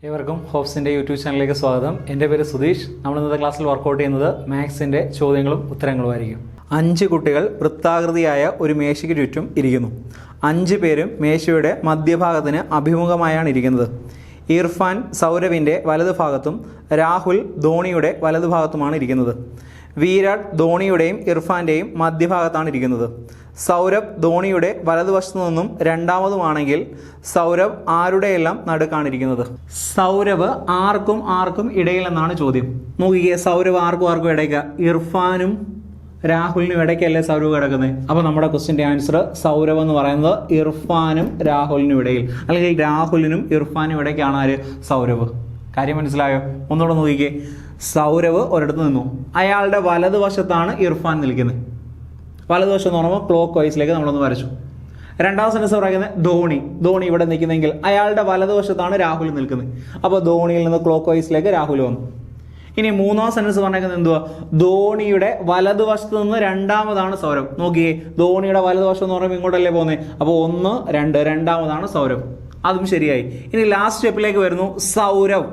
ഏവർക്കും ഹോപ്സിൻ്റെ യൂട്യൂബ് ചാനലിലേക്ക് സ്വാഗതം. എൻ്റെ പേര് സുധീഷ്. നമ്മൾ ഇന്നത്തെ ക്ലാസ്സിൽ വർക്കൗട്ട് ചെയ്യുന്നത് മാത്സിൻ്റെ ചോദ്യങ്ങളും ഉത്തരങ്ങളുമായിരിക്കും. 5 കുട്ടികൾ വൃത്താകൃതിയായ ഒരു മേശയ്ക്ക് ചുറ്റും ഇരിക്കുന്നു. 5 പേരും മേശയുടെ മധ്യഭാഗത്തിന് അഭിമുഖമായാണ് ഇരിക്കുന്നത്. ഇർഫാൻ സൗരവിൻ്റെ വലതുഭാഗത്തും രാഹുൽ ധോണിയുടെ വലതുഭാഗത്തുമാണ് ഇരിക്കുന്നത്. വിരാട് ധോണിയുടെയും ഇർഫാൻ്റെയും മധ്യഭാഗത്താണ് ഇരിക്കുന്നത്. സൗരഭ് ധോണിയുടെ വലതുവശത്തു നിന്നും രണ്ടാമതുമാണെങ്കിൽ സൗരഭ് ആരുടെയെല്ലാം നടുക്കാണിരിക്കുന്നത്? സൗരഭ് ആർക്കും ഇടയിൽ എന്നാണ് ചോദ്യം. നോക്കിക്കേ, സൗരഭ് ആർക്കും ഇടയ്ക്ക, ഇർഫാനും രാഹുലിനും ഇടയ്ക്കല്ലേ സൗരഭ് കിടക്കുന്നത്. അപ്പോൾ നമ്മുടെ ക്വസ്റ്റിൻ്റെ ആൻസർ സൗരഭ് എന്ന് പറയുന്നത് ഇർഫാനും രാഹുലിനും ഇടയിൽ, അല്ലെങ്കിൽ രാഹുലിനും ഇർഫാനും ഇടയ്ക്കാണ് ആര്? സൗരഭ്. കാര്യം മനസ്സിലായോ? ഒന്നുകൂടെ നോക്കിക്കേ. സൗരഭ് ഒരിടത്ത് നിന്നു, അയാളുടെ വലതുവശത്താണ് ഇർഫാൻ നിൽക്കുന്നത്. വലതുവശം എന്ന് പറയുമ്പോൾ ക്ലോക്ക് വൈസിലേക്ക് നമ്മളൊന്ന് വരച്ചു. രണ്ടാം സെൻറ്റൻസ് പറയുന്നത് ധോണി ഇവിടെ നിൽക്കുന്നെങ്കിൽ അയാളുടെ വലതുവശത്താണ് രാഹുൽ നിൽക്കുന്നത്. അപ്പോൾ ധോണിയിൽ നിന്ന് ക്ലോക്ക് വൈസിലേക്ക് രാഹുൽ വന്നു. ഇനി മൂന്നാം സെൻറ്റൻസ് പറഞ്ഞേക്കുന്നത് എന്തുവാ? ധോണിയുടെ വലതുവശത്ത് നിന്ന് രണ്ടാമതാണ് സൗരഭ്. നോക്കിയേ, ധോണിയുടെ വലതുവശം എന്ന് പറയുമ്പോൾ ഇങ്ങോട്ടല്ലേ പോകുന്നത്. അപ്പോൾ 1, 2 രണ്ടാമതാണ് സൗരഭ്. അതും ശരിയായി. ഇനി ലാസ്റ്റ് സ്റ്റെപ്പിലേക്ക് വരുന്നു. സൗരഭ്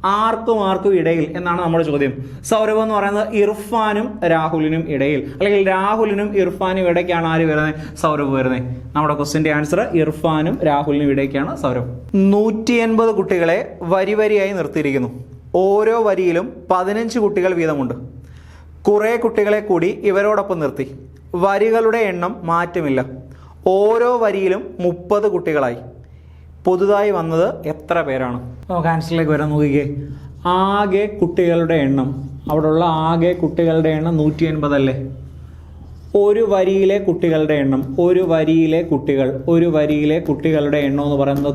ആർക്കും ഇടയിൽ എന്നാണ് നമ്മുടെ ചോദ്യം. സൗരഭ് എന്ന് പറയുന്നത് ഇർഫാനും രാഹുലിനും ഇടയിൽ, അല്ലെങ്കിൽ രാഹുലിനും ഇർഫാനും ഇടയ്ക്കാണ് ആര് വരുന്നത്? സൗരഭ് വരുന്നത്. നമ്മുടെ ക്വസ്റ്റിന്റെ ആൻസർ ഇർഫാനും രാഹുലിനും ഇടയ്ക്കാണ് സൗരഭ്. 180 കുട്ടികളെ വരിയായി നിർത്തിയിരിക്കുന്നു. ഓരോ വരിയിലും 15 കുട്ടികൾ വീതമുണ്ട്. കുറേ കുട്ടികളെ കൂടി ഇവരോടൊപ്പം നിർത്തി. വരികളുടെ എണ്ണം മാറ്റമില്ല. ഓരോ വരിയിലും 30 കുട്ടികളായി. പുതുതായി വന്നത് എത്ര പേരാണ്? നമുക്ക് ആൻസറിലേക്ക് വരാൻ നോക്കിക്കേ. ആകെ കുട്ടികളുടെ എണ്ണം, അവിടെയുള്ള ആകെ കുട്ടികളുടെ എണ്ണം 180 അല്ലേ? ഒരു വരിയിലെ കുട്ടികളുടെ എണ്ണം, ഒരു വരിയിലെ കുട്ടികളുടെ എണ്ണം എന്ന് പറയുന്നത്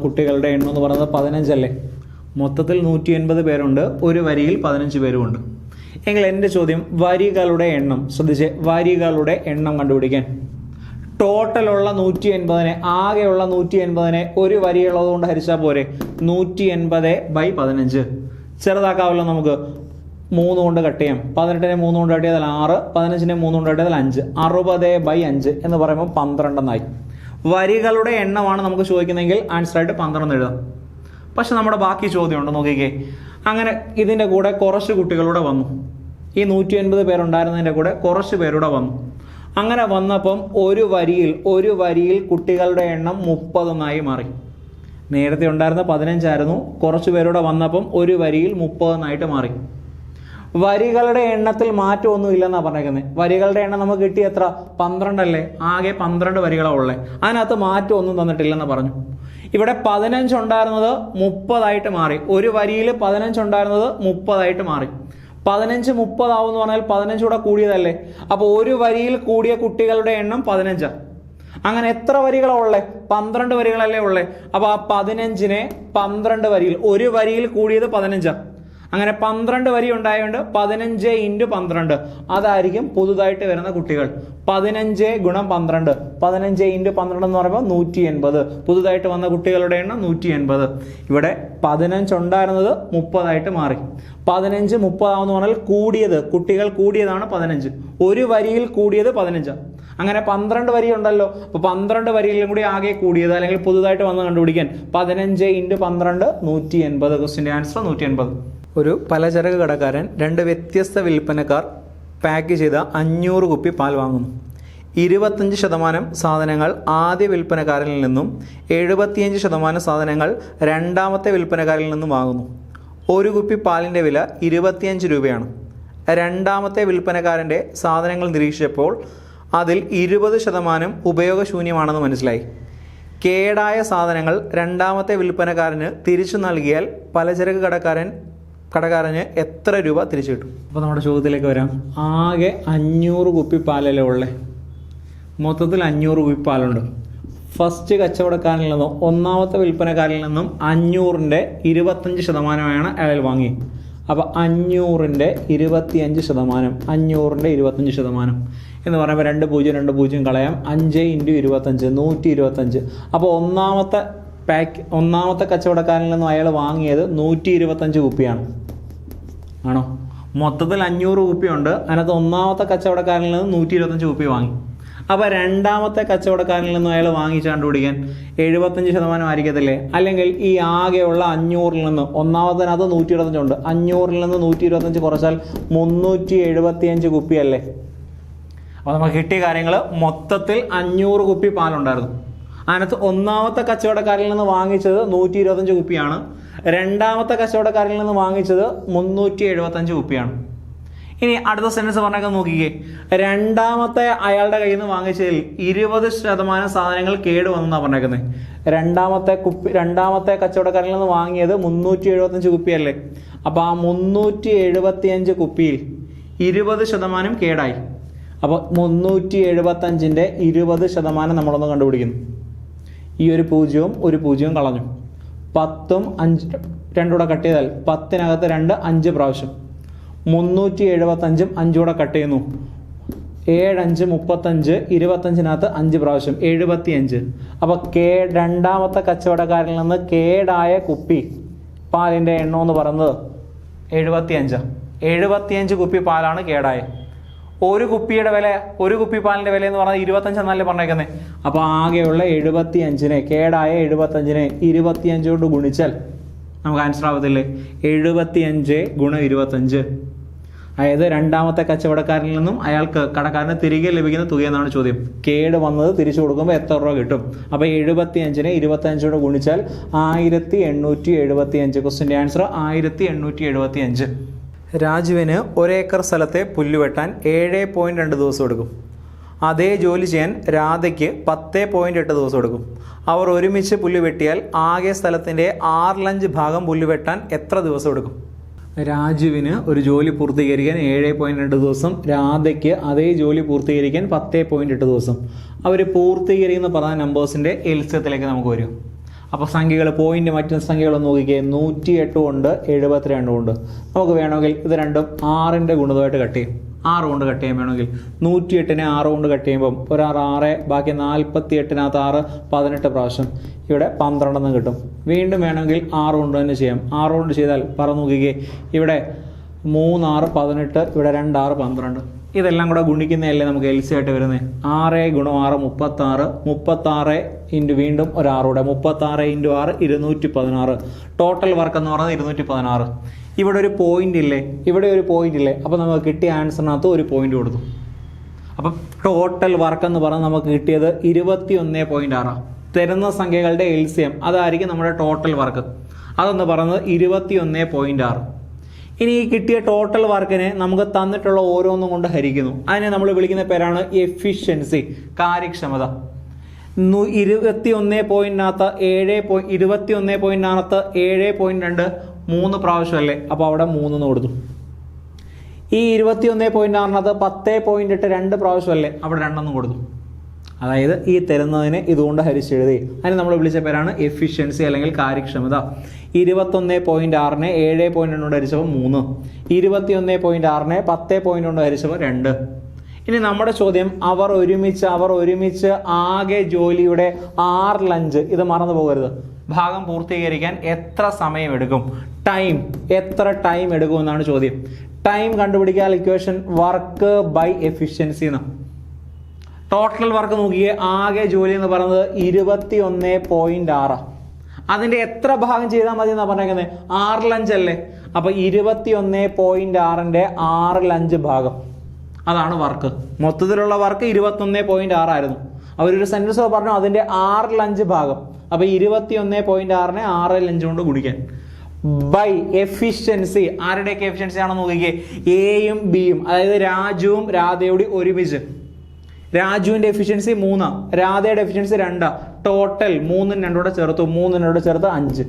15 അല്ലേ? മൊത്തത്തിൽ 180 പേരുണ്ട്, ഒരു വരിയിൽ 15 പേരുമുണ്ട്. എങ്കിൽ എൻ്റെ ചോദ്യം വരികളുടെ എണ്ണം, ശ്രദ്ധിച്ച്, വരികളുടെ എണ്ണം കണ്ടുപിടിക്കാൻ. ടോട്ടലുള്ള 180, ആകെയുള്ള 180 ഒരു വരിയുള്ളത് കൊണ്ട് ഹരിച്ചാൽ പോരെ? 180/15. ചെറുതാക്കാവല്ലോ നമുക്ക്. 3 കൊണ്ട് കട്ട് ചെയ്യാം. 18 3 കൊണ്ട് കട്ട് ചെയ്താൽ 6, 15 3 കൊണ്ട് കട്ട് ചെയ്താൽ 5. 60/5 എന്ന് പറയുമ്പോൾ 12 എന്നായി. വരികളുടെ എണ്ണമാണ് നമുക്ക് ചോദിക്കുന്നതെങ്കിൽ ആൻസറായിട്ട് 12 എഴുതാം. പക്ഷെ നമ്മുടെ ബാക്കി ചോദ്യമുണ്ട്, നോക്കിക്കേ. അങ്ങനെ ഇതിൻ്റെ കൂടെ കുറച്ച് കുട്ടികളൂടെ വന്നു. ഈ 180 പേരുണ്ടായിരുന്നതിൻ്റെ കൂടെ കുറച്ച് പേരൂടെ വന്നു. അങ്ങനെ വന്നപ്പം ഒരു വരിയിൽ കുട്ടികളുടെ എണ്ണം 30 മാറി. നേരത്തെ ഉണ്ടായിരുന്ന 15 ആയിരുന്നു, കുറച്ച് പേരൂടെ വന്നപ്പം ഒരു വരിയിൽ 30 മാറി. വരികളുടെ എണ്ണത്തിൽ മാറ്റമൊന്നും ഇല്ലെന്നാണ് പറഞ്ഞേക്കുന്നത്. വരികളുടെ എണ്ണം നമുക്ക് കിട്ടിയ എത്ര? 12 അല്ലേ? ആകെ 12 വരികളാണ് ഉള്ളത്. അതിനകത്ത് മാറ്റമൊന്നും തന്നിട്ടില്ലെന്ന് പറഞ്ഞു. ഇവിടെ 15 ഉണ്ടായിരുന്നത് 30 മാറി. ഒരു വരിയിൽ 15 ഉണ്ടായിരുന്നത് 30 മാറി. 15 30 ആവുമെന്ന് പറഞ്ഞാൽ 15 കൂടെ കൂടിയതല്ലേ? അപ്പോൾ ഒരു വരിയിൽ കൂടിയ കുട്ടികളുടെ എണ്ണം 15. അങ്ങനെ എത്ര വരികളാണ് ഉള്ളത്? 12 വരികളല്ലേ ഉള്ളത്. അപ്പോൾ ആ 15നെ 12 വരിയിൽ, ഒരു വരിയിൽ കൂടിയത് 15. അങ്ങനെ 12 വരി ഉണ്ടായതുകൊണ്ട് 15 × 12 അതായിരിക്കും പുതുതായിട്ട് വരുന്ന കുട്ടികൾ. 15 × 12, 15 × 12 എന്ന് പറയുമ്പോൾ 180. പുതുതായിട്ട് വന്ന കുട്ടികളുടെ എണ്ണം 180. ഇവിടെ 15 ഉണ്ടായിരുന്നത് 30 മാറി. 15 30 ആവെന്ന് പറഞ്ഞാൽ കൂടിയത്, കുട്ടികൾ കൂടിയതാണ് 15. ഒരു വരിയിൽ കൂടിയത് 15. അങ്ങനെ 12 വരി ഉണ്ടല്ലോ. അപ്പോൾ 12 വരിയിലും കൂടി ആകെ കൂടിയത്, അല്ലെങ്കിൽ പുതുതായിട്ട് വന്ന് കണ്ടുപിടിക്കാൻ 15 × 12 180. ക്വസ്റ്റിൻ്റെ ആൻസർ 180. ഒരു പലചരക്ക് കടക്കാരൻ 2 വ്യത്യസ്ത വിൽപ്പനക്കാർ പാക്ക് ചെയ്ത 500 കുപ്പി പാൽ വാങ്ങുന്നു. 25% സാധനങ്ങൾ ആദ്യ വിൽപ്പനക്കാരിൽ നിന്നും 75% സാധനങ്ങൾ രണ്ടാമത്തെ വിൽപ്പനക്കാരിൽ നിന്നും വാങ്ങുന്നു. ഒരു കുപ്പി പാലിൻ്റെ വില 25 രൂപയാണ്. രണ്ടാമത്തെ വിൽപ്പനക്കാരൻ്റെ സാധനങ്ങൾ നിരീക്ഷിച്ചപ്പോൾ അതിൽ 20% ഉപയോഗശൂന്യമാണെന്ന് മനസ്സിലായി. കേടായ സാധനങ്ങൾ രണ്ടാമത്തെ വിൽപ്പനക്കാരന് തിരിച്ചു നൽകിയാൽ പലചരക്ക് കടക്കാരന് എത്ര രൂപ തിരിച്ചു കിട്ടും? അപ്പോൾ നമ്മുടെ ചോദ്യത്തിലേക്ക് വരാം. ആകെ 500 കുപ്പി പാലല്ലേ ഉള്ളത്. മൊത്തത്തിൽ 500 കുപ്പി പാലുണ്ട്. ഫസ്റ്റ് കച്ചവടക്കാരിൽ നിന്നും, ഒന്നാമത്തെ വിൽപ്പനക്കാരിൽ നിന്നും 500ൻ്റെ 25% അയാൾ വാങ്ങി. അപ്പോൾ 500ൻ്റെ 25%, 500ൻ്റെ 25% എന്ന് പറയുമ്പോൾ 2 0 കളയാം. 5 × 25 125. അപ്പോൾ ഒന്നാമത്തെ കച്ചവടക്കാരിൽ നിന്നും അയാൾ വാങ്ങിയത് 125 കുപ്പിയാണ്. ആണോ? മൊത്തത്തിൽ 500 കുപ്പിയുണ്ട്. അതിനകത്ത് ഒന്നാമത്തെ കച്ചവടക്കാരിൽ നിന്ന് 125 കുപ്പി വാങ്ങി. അപ്പോൾ രണ്ടാമത്തെ കച്ചവടക്കാരനിൽ നിന്നും അയാൾ വാങ്ങിച്ച് കണ്ടുപിടിക്കാൻ 75% ആയിരിക്കത്തില്ലേ? അല്ലെങ്കിൽ ഈ ആകെയുള്ള 500-ൽ നിന്ന് ഒന്നാമതിനകത്ത് 125 ഉണ്ട്, 500-ൽ നിന്ന് 125 കുറച്ചാൽ 375 കുപ്പിയല്ലേ? അപ്പോൾ നമുക്ക് കിട്ടിയ കാര്യങ്ങൾ മൊത്തത്തിൽ 500 കുപ്പി പാലുണ്ടായിരുന്നു. അതിനകത്ത് ഒന്നാമത്തെ കച്ചവടക്കാരിൽ നിന്ന് വാങ്ങിച്ചത് 125 കുപ്പിയാണ്, രണ്ടാമത്തെ കച്ചവടക്കാരിൽ നിന്ന് വാങ്ങിച്ചത് 375 കുപ്പിയാണ്. ഇനി അടുത്ത സെൻറ്റൻസ് പറഞ്ഞൊക്കെ നോക്കിക്കേ. രണ്ടാമത്തെ അയാളുടെ കയ്യിൽ നിന്ന് വാങ്ങിച്ചതിൽ 20% സാധനങ്ങൾ കേട് വന്നെന്നാണ് പറഞ്ഞേക്കുന്നത്. രണ്ടാമത്തെ കച്ചവടക്കാരിൽ നിന്ന് വാങ്ങിയത് 375 കുപ്പിയല്ലേ? അപ്പോൾ ആ 375 കുപ്പിയിൽ 20% കേടായി. അപ്പോൾ 375-ന്റെ 20% നമ്മളൊന്ന് കണ്ടുപിടിക്കുന്നു. ഈ ഒരു പൂജ്യവും കളഞ്ഞു. 10ഉം 5 രണ്ടുകൂടെ കട്ട് ചെയ്താൽ 10-നകത്ത് 2 5 പ്രാവശ്യം. 375-ഉം 5 കട്ട് ചെയ്യുന്നു. 7 5 35, 25-നകത്ത് 5 പ്രാവശ്യം 75. അപ്പോൾ രണ്ടാമത്തെ കച്ചവടക്കാരിൽ നിന്ന് കേടായ കുപ്പി പാലിൻ്റെ എണ്ണം എന്ന് പറയുന്നത് 75 കുപ്പി പാലാണ് കേടായത്. ഒരു കുപ്പി പാലിൻ്റെ വില എന്ന് പറയുന്നത് 25 എന്നല്ലേ പറഞ്ഞേക്കുന്നത്. അപ്പോൾ ആകെയുള്ള 75-നെ കേടായ 75-നെ 25 കൊണ്ട് ഗുണിച്ചാൽ നമുക്ക് ആൻസർ ആവത്തില്ലേ? 75 × 25. അതായത് രണ്ടാമത്തെ കച്ചവടക്കാരിൽ നിന്നും അയാൾക്ക് കടക്കാരന് തിരികെ ലഭിക്കുന്ന തുകയെന്നാണ് ചോദ്യം. കേട് വന്നത് തിരിച്ചു കൊടുക്കുമ്പോൾ എത്ര രൂപ കിട്ടും? അപ്പോൾ 75-നെ 25 കൊണ്ട് ഗുണിച്ചാൽ 1875. ക്വസ്റ്റിൻ്റെ ആൻസർ 1875. രാജുവിന് 1 ഏക്കർ സ്ഥലത്തെ പുല്ല് വെട്ടാൻ 7.2 ദിവസം എടുക്കും. അതേ ജോലി ചെയ്യാൻ രാധയ്ക്ക് 10.8 ദിവസം എടുക്കും. അവർ ഒരുമിച്ച് പുല്ല് വെട്ടിയാൽ ആകെ സ്ഥലത്തിൻ്റെ 6/5 ഭാഗം പുല്ല് വെട്ടാൻ എത്ര ദിവസം എടുക്കും? രാജുവിന് ഒരു ജോലി പൂർത്തീകരിക്കാൻ 7.2 ദിവസം, രാധയ്ക്ക് അതേ ജോലി പൂർത്തീകരിക്കാൻ 10.8 ദിവസം. അവർ പൂർത്തീകരിക്കുന്ന പറഞ്ഞ നമ്പേഴ്സിൻ്റെ എൽസ്യത്തിലേക്ക് നമുക്ക് വരും. അപ്പോൾ സംഖ്യകൾ മറ്റു സംഖ്യകളൊന്ന് നോക്കിക്കേ. 108 ഉണ്ട്, 72 ഉണ്ട്. നമുക്ക് വേണമെങ്കിൽ ഇത് രണ്ടും 6-ന്റെ ഗുണിതമായിട്ട് കട്ട് ചെയ്യും. 6 കൊണ്ട് കട്ട് ചെയ്യാൻ വേണമെങ്കിൽ 108-നെ 6 കൊണ്ട് കട്ട് ചെയ്യുമ്പം 6 ബാക്കി 48-നകത്ത് 6 18 പ്രാവശ്യം, ഇവിടെ 12 കിട്ടും. വീണ്ടും വേണമെങ്കിൽ 6 കൊണ്ട് തന്നെ ചെയ്യാം. 6 കൊണ്ട് ചെയ്താൽ നോക്കിക്കേ, ഇവിടെ 3 6 18, ഇവിടെ 2 6 12. ഇതെല്ലാം കൂടെ ഗുണിക്കുന്നതല്ലേ നമുക്ക് എൽ സി ആയിട്ട് വരുന്നത്. 6 × 6 36, 36 ഇൻറ്റു വീണ്ടും ഒരു 6 കൂടെ 36 × 6 216. ടോട്ടൽ വർക്ക് എന്ന് പറയുന്നത് 216. ഇവിടെ ഒരു പോയിന്റ് ഇല്ലേ? അപ്പോൾ നമുക്ക് കിട്ടിയ ആൻസറിനകത്ത് ഒരു പോയിന്റ് കൊടുത്തു. അപ്പം ടോട്ടൽ വർക്ക് എന്ന് പറഞ്ഞാൽ നമുക്ക് കിട്ടിയത് 21.6. തരുന്ന സംഖ്യകളുടെ എൽസിയം അതായിരിക്കും നമ്മുടെ ടോട്ടൽ വർക്ക്. അതെന്ന് പറയുന്നത് 21.6. ഇനി ഈ കിട്ടിയ ടോട്ടൽ വർക്കിനെ നമുക്ക് തന്നിട്ടുള്ള ഓരോന്നും കൊണ്ട് ഹരിക്കുന്നു. അതിനെ നമ്മൾ വിളിക്കുന്ന പേരാണ് എഫിഷ്യൻസി, കാര്യക്ഷമത. 21.7 7.2 3 പ്രാവശ്യമല്ലേ? അപ്പോൾ അവിടെ 3 കൊടുത്തു. ഈ 21.6-നകത്ത് 10.8 2 പ്രാവശ്യമല്ലേ? അവിടെ 2 കൊടുത്തു. അതായത് ഈ തരുന്നതിനെ ഇതുകൊണ്ട് ഹരിച്ചെഴുതി. അതിന് നമ്മൾ വിളിച്ച പേരാണ് എഫിഷ്യൻസി അല്ലെങ്കിൽ കാര്യക്ഷമത. 21.6-നെ 7.2 കൊണ്ട് ഹരിച്ചപ്പോൾ 3, 21.6-നെ 10.1 കൊണ്ട് ഹരിച്ചപ്പോൾ 2. ഇനി നമ്മുടെ ചോദ്യം അവർ ഒരുമിച്ച് ആകെ ജോലിയുടെ 6/5, ഇത് മറന്നു പോകരുത്, ഭാഗം പൂർത്തീകരിക്കാൻ എത്ര സമയം എടുക്കും? എത്ര ടൈം എടുക്കും എന്നാണ് ചോദ്യം. ടൈം കണ്ടുപിടിക്കാൻ ഇക്വേഷൻ വർക്ക് ബൈ എഫിഷ്യൻസി എന്ന്. ടോട്ടൽ വർക്ക് നോക്കിയേ, ആകെ ജോലി എന്ന് പറയുന്നത് 21.6. അതിൻ്റെ എത്ര ഭാഗം ചെയ്താൽ മതി എന്നാണ് പറഞ്ഞേക്കുന്നത്? 6/5 അല്ലേ? അപ്പോൾ 21.6-ന്റെ 6/5 ഭാഗം, അതാണ് വർക്ക്. മൊത്തത്തിലുള്ള വർക്ക് 21.6 ആയിരുന്നു. അവരൊരു സെൻറ്റൻസ് പറഞ്ഞു അതിൻ്റെ 6/5 ഭാഗം. അപ്പോൾ 21.6-നെ 6/5 കൊണ്ട് ഗുണിക്കാൻ. ബൈ എഫിഷ്യൻസി, ആരുടെയൊക്കെ എഫിഷ്യൻസി ആണെന്ന് നോക്കിക്കേ, എയും ബിയും, അതായത് രാജുവും രാധയോടി ഒരുമിച്ച്. രാജുവിൻ്റെ എഫിഷ്യൻസി 3, രാധയുടെ എഫിഷ്യൻസി 2. ടോട്ടൽ 3-ഉം 2 ചേർത്തു, 3-ഉം 2 ചേർത്ത് 5.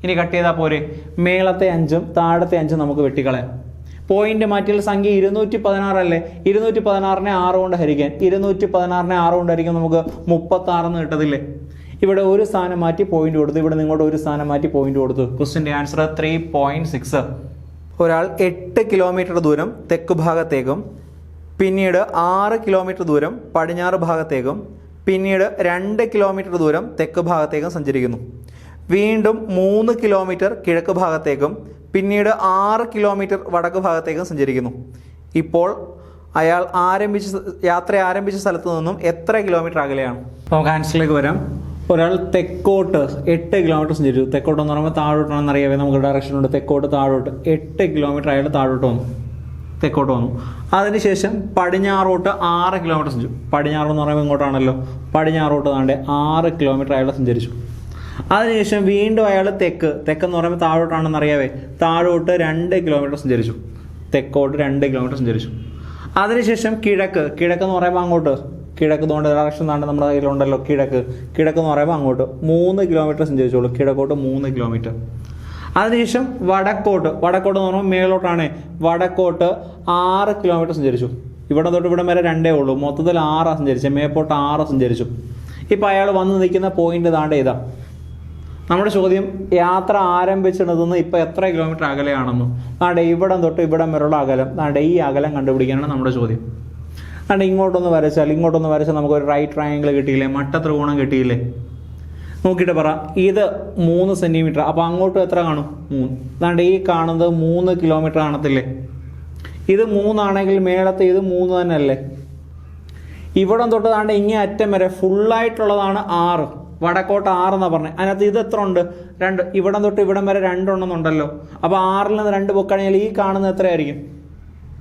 ഇനി കട്ട് ചെയ്താൽ പോരെ? മേളത്തെ 5-ഉം താഴത്തെ 5-ഉം നമുക്ക് വെട്ടിക്കളയാം. പോയിന്റ് മാറ്റിയുള്ള സംഖ്യ 216 അല്ലേ? 216-നെ 6 കൊണ്ട് ഹരിക്കാൻ, 216-നെ 6 കൊണ്ട് ഹരിക്കാൻ നമുക്ക് 36 എന്ന് കിട്ടത്തില്ലേ? ഇവിടെ ഒരു സ്ഥാനം മാറ്റി പോയിന്റ് കൊടുത്തു, ഇവിടെ നിങ്ങോട്ട് ഒരു സ്ഥാനം മാറ്റി പോയിന്റ് കൊടുത്തു. ക്വസ്റ്റിൻ്റെ ആൻസർ 3.6. ഒരാൾ 8 കിലോമീറ്റർ ദൂരം തെക്ക് ഭാഗത്തേക്കും പിന്നീട് 6 കിലോമീറ്റർ ദൂരം പടിഞ്ഞാറ് ഭാഗത്തേക്കും പിന്നീട് 2 കിലോമീറ്റർ ദൂരം തെക്ക് ഭാഗത്തേക്കും സഞ്ചരിക്കുന്നു. വീണ്ടും 3 കിലോമീറ്റർ കിഴക്ക് ഭാഗത്തേക്കും പിന്നീട് 6 കിലോമീറ്റർ വടക്ക് ഭാഗത്തേക്കും സഞ്ചരിക്കുന്നു. ഇപ്പോൾ അയാൾ യാത്ര ആരംഭിച്ച സ്ഥലത്ത് നിന്നും എത്ര കിലോമീറ്റർ അകലെയാണ്? നമുക്ക് ആൻസറിലേക്ക് വരാം. ഒരാൾ തെക്കോട്ട് 8 കിലോമീറ്റർ സഞ്ചരിച്ചു. തെക്കോട്ട് എന്ന് പറയുമ്പോൾ താഴോട്ടാണെന്ന് അറിയാമേ, നമുക്ക് ഡയറക്ഷൻ ഉണ്ട്. തെക്കോട്ട് താഴോട്ട് 8 കിലോമീറ്റർ അയാൾ താഴോട്ട് വന്നു, തെക്കോട്ട് വന്നു. അതിനുശേഷം പടിഞ്ഞാറോട്ട് 6 കിലോമീറ്റർ സഞ്ചരിച്ചു. പടിഞ്ഞാറ് എന്ന് പറയുമ്പോൾ ഇങ്ങോട്ടാണല്ലോ, പടിഞ്ഞാറോട്ട് താണ്ടെ 6 കിലോമീറ്റർ അയാൾ സഞ്ചരിച്ചു. അതിനുശേഷം വീണ്ടും അയാൾ തെക്കെന്ന് പറയുമ്പോൾ താഴോട്ടാണെന്ന് അറിയാവേ, താഴോട്ട് 2 കിലോമീറ്റർ സഞ്ചരിച്ചു. തെക്കോട്ട് 2 കിലോമീറ്റർ സഞ്ചരിച്ചു. അതിനുശേഷം കിഴക്കെന്ന് പറയുമ്പോൾ അങ്ങോട്ട്, കിഴക്ക് കൊണ്ട് ഡയറക്ഷൻ താണ്ട് നമ്മുടെ കയ്യിലുണ്ടല്ലോ, കിഴക്കെന്ന് പറയുമ്പോൾ അങ്ങോട്ട് 3 കിലോമീറ്റർ സഞ്ചരിച്ചോളൂ. കിഴക്കോട്ട് 3 കിലോമീറ്റർ. അതിനുശേഷം വടക്കോട്ട് എന്ന് പറയുമ്പോൾ മേലോട്ടാണ്, വടക്കോട്ട് 6 കിലോമീറ്റർ സഞ്ചരിച്ചു. ഇവിടെ തൊട്ട് ഇവിടെ വരെ 2 ഉള്ളൂ, മൊത്തത്തിൽ 6 സഞ്ചരിച്ചു. മേപ്പോട്ട് 6 സഞ്ചരിച്ചു. ഇപ്പം അയാൾ വന്ന് നിൽക്കുന്ന പോയിന്റ് താണ്ട് ഇതാ. നമ്മുടെ ചോദ്യം യാത്ര ആരംഭിച്ചിടത്തുനിന്ന് ഇപ്പം എത്ര കിലോമീറ്റർ അകലെയാണെന്നും, താണ്ടെ ഇവിടം തൊട്ട് ഇവിടം വരെയുള്ള അകലം, താണ്ടെ ഈ അകലം കണ്ടുപിടിക്കാനാണ് നമ്മുടെ ചോദ്യം. താണ്ടെ ഇങ്ങോട്ടൊന്ന് വരച്ചാൽ നമുക്കൊരു റൈറ്റ് ട്രയാങ്കിൾ കിട്ടിയില്ലേ, മട്ടത്രികോണം കിട്ടിയില്ലേ? നോക്കിയിട്ട് പറ, ഇത് 3 സെൻറ്റിമീറ്റർ, അപ്പോൾ അങ്ങോട്ടും എത്ര കാണും? 3. താണ്ടെ ഈ കാണുന്നത് 3 കിലോമീറ്റർ കാണത്തില്ലേ? ഇത് 3 ആണെങ്കിൽ മേളത്തെ ഇത് 3 തന്നെ അല്ലേ? ഇവിടം തൊട്ട് താണ്ടെ ഇങ്ങനെ അറ്റം വരെ ഫുള്ളായിട്ടുള്ളതാണ് 6. വടക്കോട്ട് 6 എന്നാണ് പറഞ്ഞത്. അതിനകത്ത് ഇത് എത്ര ഉണ്ട്? 2. ഇവിടം തൊട്ട് ഇവിടം വരെ 2 ഉണ്ടെന്നുണ്ടല്ലോ. അപ്പോൾ 6ൽ നിന്ന് 2 പൊക്കണിയാൽ ഈ കാണുന്നത് എത്രയായിരിക്കും?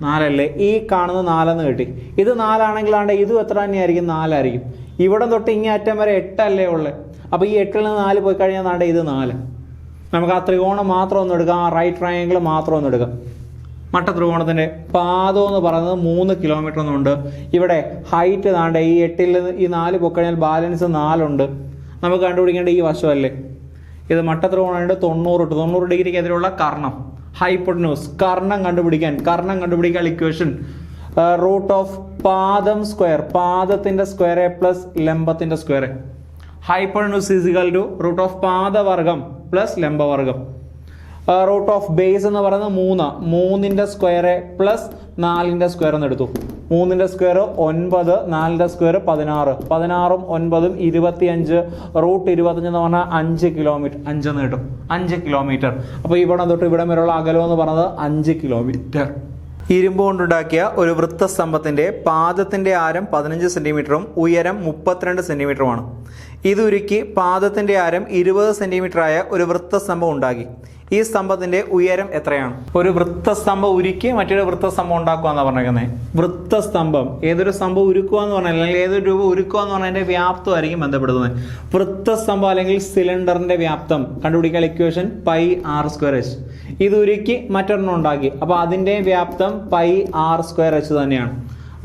4 അല്ലേ? ഈ കാണുന്നത് 4 കിട്ടി. ഇത് 4 ആണെങ്കിലാണ്ട് ഇതും എത്ര തന്നെയായിരിക്കും? 4 ആയിരിക്കും. ഇവിടം തൊട്ട് ഇങ്ങനെ അറ്റം വരെ 8 അല്ലേ ഉള്ളത്? അപ്പോൾ ഈ 8ൽ നിന്ന് 4 പോയി കഴിഞ്ഞാൽ താണ്ടെ ഇത് 4. നമുക്ക് ആ ത്രികോണം മാത്രം ഒന്ന് എടുക്കാം, ആ റൈറ്റ് ട്രയാങ്കിൾ മാത്രം ഒന്ന് എടുക്കാം. മട്ടത്രികോണത്തിൻ്റെ പാദം എന്ന് പറയുന്നത് 3 കിലോമീറ്റർ എന്നുണ്ട്. ഇവിടെ ഹൈറ്റ് താണ്ടെ ഈ 8ൽ നിന്ന് ഈ 4 പൊക്കഴിഞ്ഞാൽ ബാലൻസ് 4 ഉണ്ട്. നമുക്ക് കണ്ടുപിടിക്കേണ്ട ഈ വശമല്ലേ? ഇത് മട്ടത്രികോണമുണ്ട്. 90 ഡിഗ്രിക്ക് എതിരെയുള്ള കർണം, ഹൈപ്പോട്ടന്യൂസ്. കർണം കണ്ടുപിടിക്കാൻ ഇക്വേഷൻ റൂട്ട് ഓഫ് പാദം സ്ക്വയർ, പാദത്തിന്റെ സ്ക്വയർ പ്ലസ് ലംബത്തിന്റെ square. Hypotenuse is equal to root of പാദവർഗം പ്ലസ് ലംബവർഗം. റൂട്ട് ഓഫ് ബേസ് എന്ന് പറയുന്നത് 3ന്റെ സ്ക്വയർ പ്ലസ് 4ന്റെ സ്ക്വയർ എന്ന് എടുത്തു. 3ന്റെ സ്ക്വയർ 9, 4ന്റെ സ്ക്വയർ 16, 16ഉം 9ഉം 25. റൂട്ട് 25 എന്ന് പറഞ്ഞാൽ 5 കിലോമീറ്റർ, 5 എന്ന് കിട്ടും. 5 കിലോമീറ്റർ. അപ്പോൾ ഇവിടെ തൊട്ട് ഇവിടെ വരെയുള്ള അകലം എന്ന് പറയുന്നത് 5 കിലോമീറ്റർ. ഇരുമ്പ് കൊണ്ടുണ്ടാക്കിയ ഒരു വൃത്തസ്തംഭത്തിന്റെ പാദത്തിന്റെ ആരം 15 സെന്റിമീറ്ററും ഉയരം 32 സെന്റിമീറ്ററുമാണ്. ഇതുരുക്കി പാദത്തിന്റെ ആരം 20 സെന്റിമീറ്റർ ആയ ഒരു വൃത്തസ്തംഭം ഉണ്ടാക്കി. ഈ സ്തംഭത്തിന്റെ ഉയരം എത്രയാണ്? ഒരു വൃത്തസ്തംഭം ഉരുക്കി മറ്റൊരു വൃത്തസ്തംഭം ഉണ്ടാക്കുക എന്നാണ് പറഞ്ഞേക്കുന്നത്. വൃത്തസ്തംഭം, ഏതൊരു സ്തംഭം ഉരുക്കുക എന്ന് പറഞ്ഞാൽ, അല്ലെങ്കിൽ ഏതൊരു രൂപം ഉരുക്കുക എന്ന് പറഞ്ഞാൽ അതിന്റെ വ്യാപ്തമായിരിക്കും ബന്ധപ്പെടുന്നത്. വൃത്തസ്തംഭം അല്ലെങ്കിൽ സിലിണ്ടറിന്റെ വ്യാപ്തം കണ്ടുപിടിക്കാൻ ഇക്വേഷൻ πr²h. ഇത് ഉരുക്കി മറ്റൊരെണ്ണം ഉണ്ടാക്കി, അപ്പോൾ അതിന്റെ വ്യാപ്തം πr²h തന്നെയാണ്.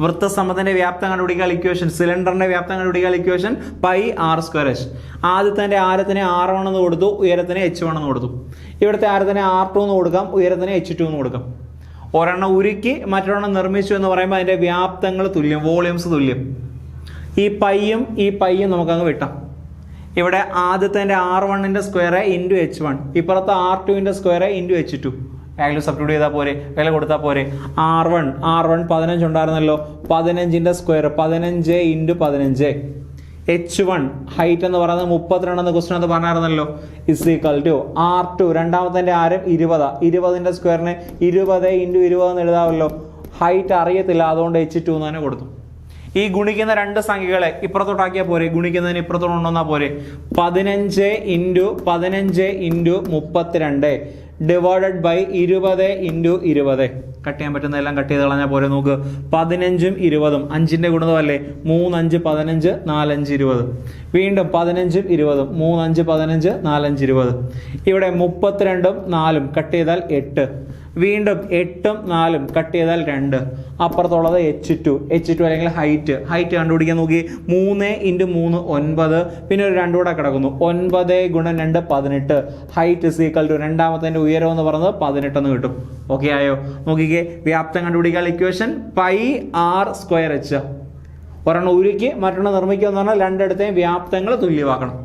വൃത്തസ്തംഭത്തിന്റെ വ്യാപ്തം കണ്ടുപിടിക്കാൻ ഇക്വേഷൻ, സിലിണ്ടറിന്റെ വ്യാപ്തം കണ്ടുപിടിക്കാൻ ഇക്വേഷൻ πr²h. ആദ്യത്തെ ആരത്തിന് R1 എന്ന് കൊടുത്തു, ഉയരത്തിന് h1 എന്ന് കൊടുത്തു. ഇവിടുത്തെ ആരത്തിന് R2 എന്ന് കൊടുക്കാം, ഉയരത്തിന് h2 എന്ന് കൊടുക്കാം. ഒരെണ്ണം ഉരുക്കി മറ്റൊരെണ്ണം നിർമ്മിച്ചു എന്ന് പറയുമ്പോൾ അതിന്റെ വ്യാപ്തങ്ങൾ തുല്യം, വോളിയംസ് തുല്യം. ഈ പൈയും നമുക്കങ്ങ് വിട്ടാം. ഇവിടെ ആദ്യത്തെ R1ന്റെ സ്ക്വയർ ഇൻറ്റു h1, ഇപ്പുറത്തെ R2ന്റെ square into h2. Value substitute ചെയ്താൽ പോരെ, വില കൊടുത്താൽ പോരെ. R1 15 ഉണ്ടായിരുന്നല്ലോ, 15ന്റെ സ്ക്വയർ 15 ഇൻറ്റു 15. h1 ഹൈറ്റ് എന്ന് പറയുന്നത് 32 എന്ന ക്വസ്റ്റൻ അത് പറഞ്ഞായിരുന്നല്ലോ, ഇസ് ഈക്വൽ ടു R2 രണ്ടാമത്തെ ആരം 20, 20ന്റെ സ്ക്വയറിന് 20 ഇൻറ്റു 20 എന്ന് എഴുതാമല്ലോ. ഹൈറ്റ് അറിയത്തില്ല, അതുകൊണ്ട് h2 എന്ന് തന്നെ കൊടുത്തു. ഈ ഗുണിക്കുന്ന 2 സംഖ്യകളെ ഇപ്പുറത്തോട്ടാക്കിയാൽ പോരെ, ഗുണിക്കുന്നതിന് ഇപ്പുറത്തോട്ട് കൊണ്ടുവന്നാൽ പോരെ. 15 into 32 divided by 20 into 20. Cut ചെയ്യാൻ പറ്റുന്നതെല്ലാം കട്ട് ചെയ്ത് കളഞ്ഞാൽ പോലെ. നോക്ക്, 15ഉം 20ഉം 5ന്റെ ഗുണിതമല്ലേ. 3 5 15, 4 5 20. വീണ്ടും 15ഉം 20ഉം 3 5 15, 4 5 20. ഇവിടെ 32ഉം 4ഉം കട്ട് ചെയ്താൽ 8. വീണ്ടും 8ഉം 4ഉം കട്ട് ചെയ്താൽ 2. അപ്പുറത്തുള്ളത് h2 അല്ലെങ്കിൽ ഹൈറ്റ് കണ്ടുപിടിക്കാൻ നോക്കി. 3 ഇൻറ്റു 3 9, പിന്നെ ഒരു 2 കൂടെ കിടക്കുന്നു. 9 ഗുണം 2 18. ഹൈറ്റ് ഇസ് ഈക്വൽ ടു രണ്ടാമത്തെ ഉയരം എന്ന് പറയുന്നത് 18 എന്ന് കിട്ടും. ഓക്കെ ആയോ? നോക്കിക്കേ, വ്യാപ്തം കണ്ടുപിടിക്കാൻ ഇക്വേഷൻ πr²h. ഒരെണ്ണം ഉരുക്കി മറ്റൊരെണ്ണം നിർമ്മിക്കുക എന്ന് പറഞ്ഞാൽ രണ്ടിടത്തെയും വ്യാപ്തങ്ങൾ തുല്യമാക്കണം.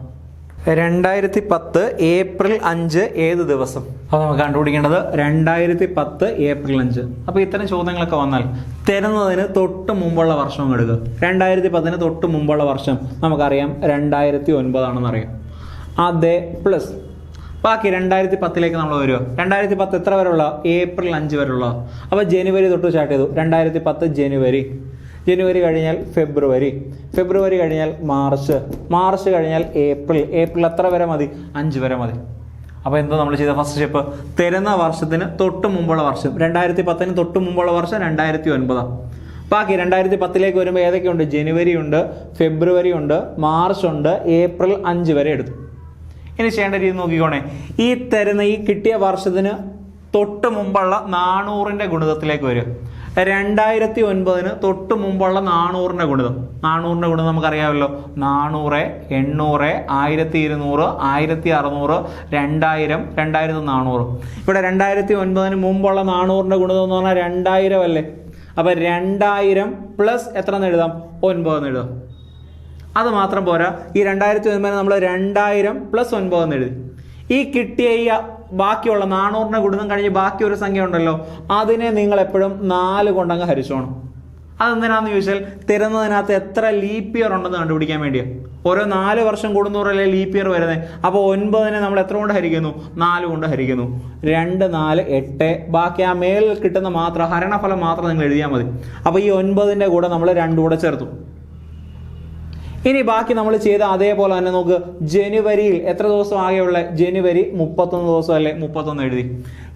2010 ഏപ്രിൽ 5 ഏത് ദിവസം? അപ്പോൾ നമുക്ക് കണ്ടുപിടിക്കേണ്ടത് 2010 ഏപ്രിൽ 5. അപ്പോൾ ഇത്തരം ചോദ്യങ്ങളൊക്കെ വന്നാൽ തരുന്നതിന് തൊട്ട് മുമ്പുള്ള വർഷം എടുക്കുക. 2010 തൊട്ട് മുമ്പുള്ള വർഷം നമുക്കറിയാം 2009 ആണെന്ന് അറിയാം. അതേ പ്ലസ് ബാക്കി 2010 നമ്മൾ വരിക. 2010 എത്ര വരെയുള്ള? ഏപ്രിൽ 5 വരെയുള്ള. അപ്പോൾ ജനുവരി തൊട്ട് സ്റ്റാർട്ട് ചെയ്തു. 2010 ജനുവരി കഴിഞ്ഞാൽ ഫെബ്രുവരി കഴിഞ്ഞാൽ മാർച്ച് കഴിഞ്ഞാൽ ഏപ്രിൽ എത്ര വരെ മതി? 5 വരെ മതി. അപ്പോൾ എന്തോ നമ്മൾ ചെയ്ത ഫസ്റ്റ് സ്റ്റെപ്പ്, തരുന്ന വർഷത്തിന് തൊട്ട് മുമ്പുള്ള വർഷം. 2010 തൊട്ട് മുമ്പുള്ള വർഷം 2009. ബാക്കി 2010 വരുമ്പോൾ ഏതൊക്കെയുണ്ട്? ജനുവരി ഉണ്ട്, ഫെബ്രുവരി ഉണ്ട്, മാർച്ച് ഉണ്ട്, ഏപ്രിൽ 5 വരെ എടുത്തു. ഇനി ചെയ്യേണ്ട രീതി നോക്കിക്കോണേ. ഈ കിട്ടിയ വർഷത്തിന് തൊട്ട് മുമ്പുള്ള 400ന്റെ ഗുണിതത്തിലേക്ക് വരിക. 2009 തൊട്ട് മുമ്പുള്ള 400ന്റെ ഗുണിതം. 400ന്റെ ഗുണിതം നമുക്കറിയാമല്ലോ. 400, 800, 1200, 1600, 2000, 2400. ഇവിടെ 2009 മുമ്പുള്ള 400ന്റെ ഗുണിതം എന്ന് പറഞ്ഞാൽ 2000 അല്ലേ? അപ്പൊ 2000 പ്ലസ് എത്ര എന്ന് എഴുതാം? 9 എന്ന് എഴുതാം. അത് മാത്രം പോരാ, ഈ 2009 നമ്മൾ 2000 പ്ലസ് 9 എന്ന് എഴുതി. ഈ കിട്ടിയ ഈ ബാക്കിയുള്ള 400ന്റെ ഗുണിതം കഴിഞ്ഞ് ബാക്കി ഒരു സംഖ്യ ഉണ്ടല്ലോ, അതിനെ നിങ്ങൾ എപ്പോഴും 4 കൊണ്ടങ്ങ് ഹരിച്ചോണം. അതെന്തിനാന്ന് ചോദിച്ചാൽ തരുന്നതിനകത്ത് എത്ര ലീപ്പ് ഇയർ ഉണ്ടെന്ന് കണ്ടുപിടിക്കാൻ വേണ്ടിയാണ്. ഓരോ 4 വർഷം കൂടുന്നവരല്ലേ ലീപ്പ് ഇയർ വരുന്നത്. അപ്പോൾ 9നെ നമ്മൾ എത്ര കൊണ്ട് ഹരിക്കുന്നു? 4 കൊണ്ട് ഹരിക്കുന്നു. 2, 4, 8. ബാക്കി ആ മേലിൽ കിട്ടുന്ന മാത്രം ഹരണഫലം മാത്രം നിങ്ങൾ എഴുതിയാൽ മതി. അപ്പോൾ ഈ 9ന്റെ കൂടെ നമ്മൾ 2 കൂടെ ചേർത്തു. ഇനി ബാക്കി നമ്മൾ ചെയ്ത അതേപോലെ തന്നെ നോക്ക്. ജനുവരിയിൽ എത്ര ദിവസം ആകെയുള്ള? ജനുവരി 31 ദിവസം അല്ലേ? 31 എഴുതി.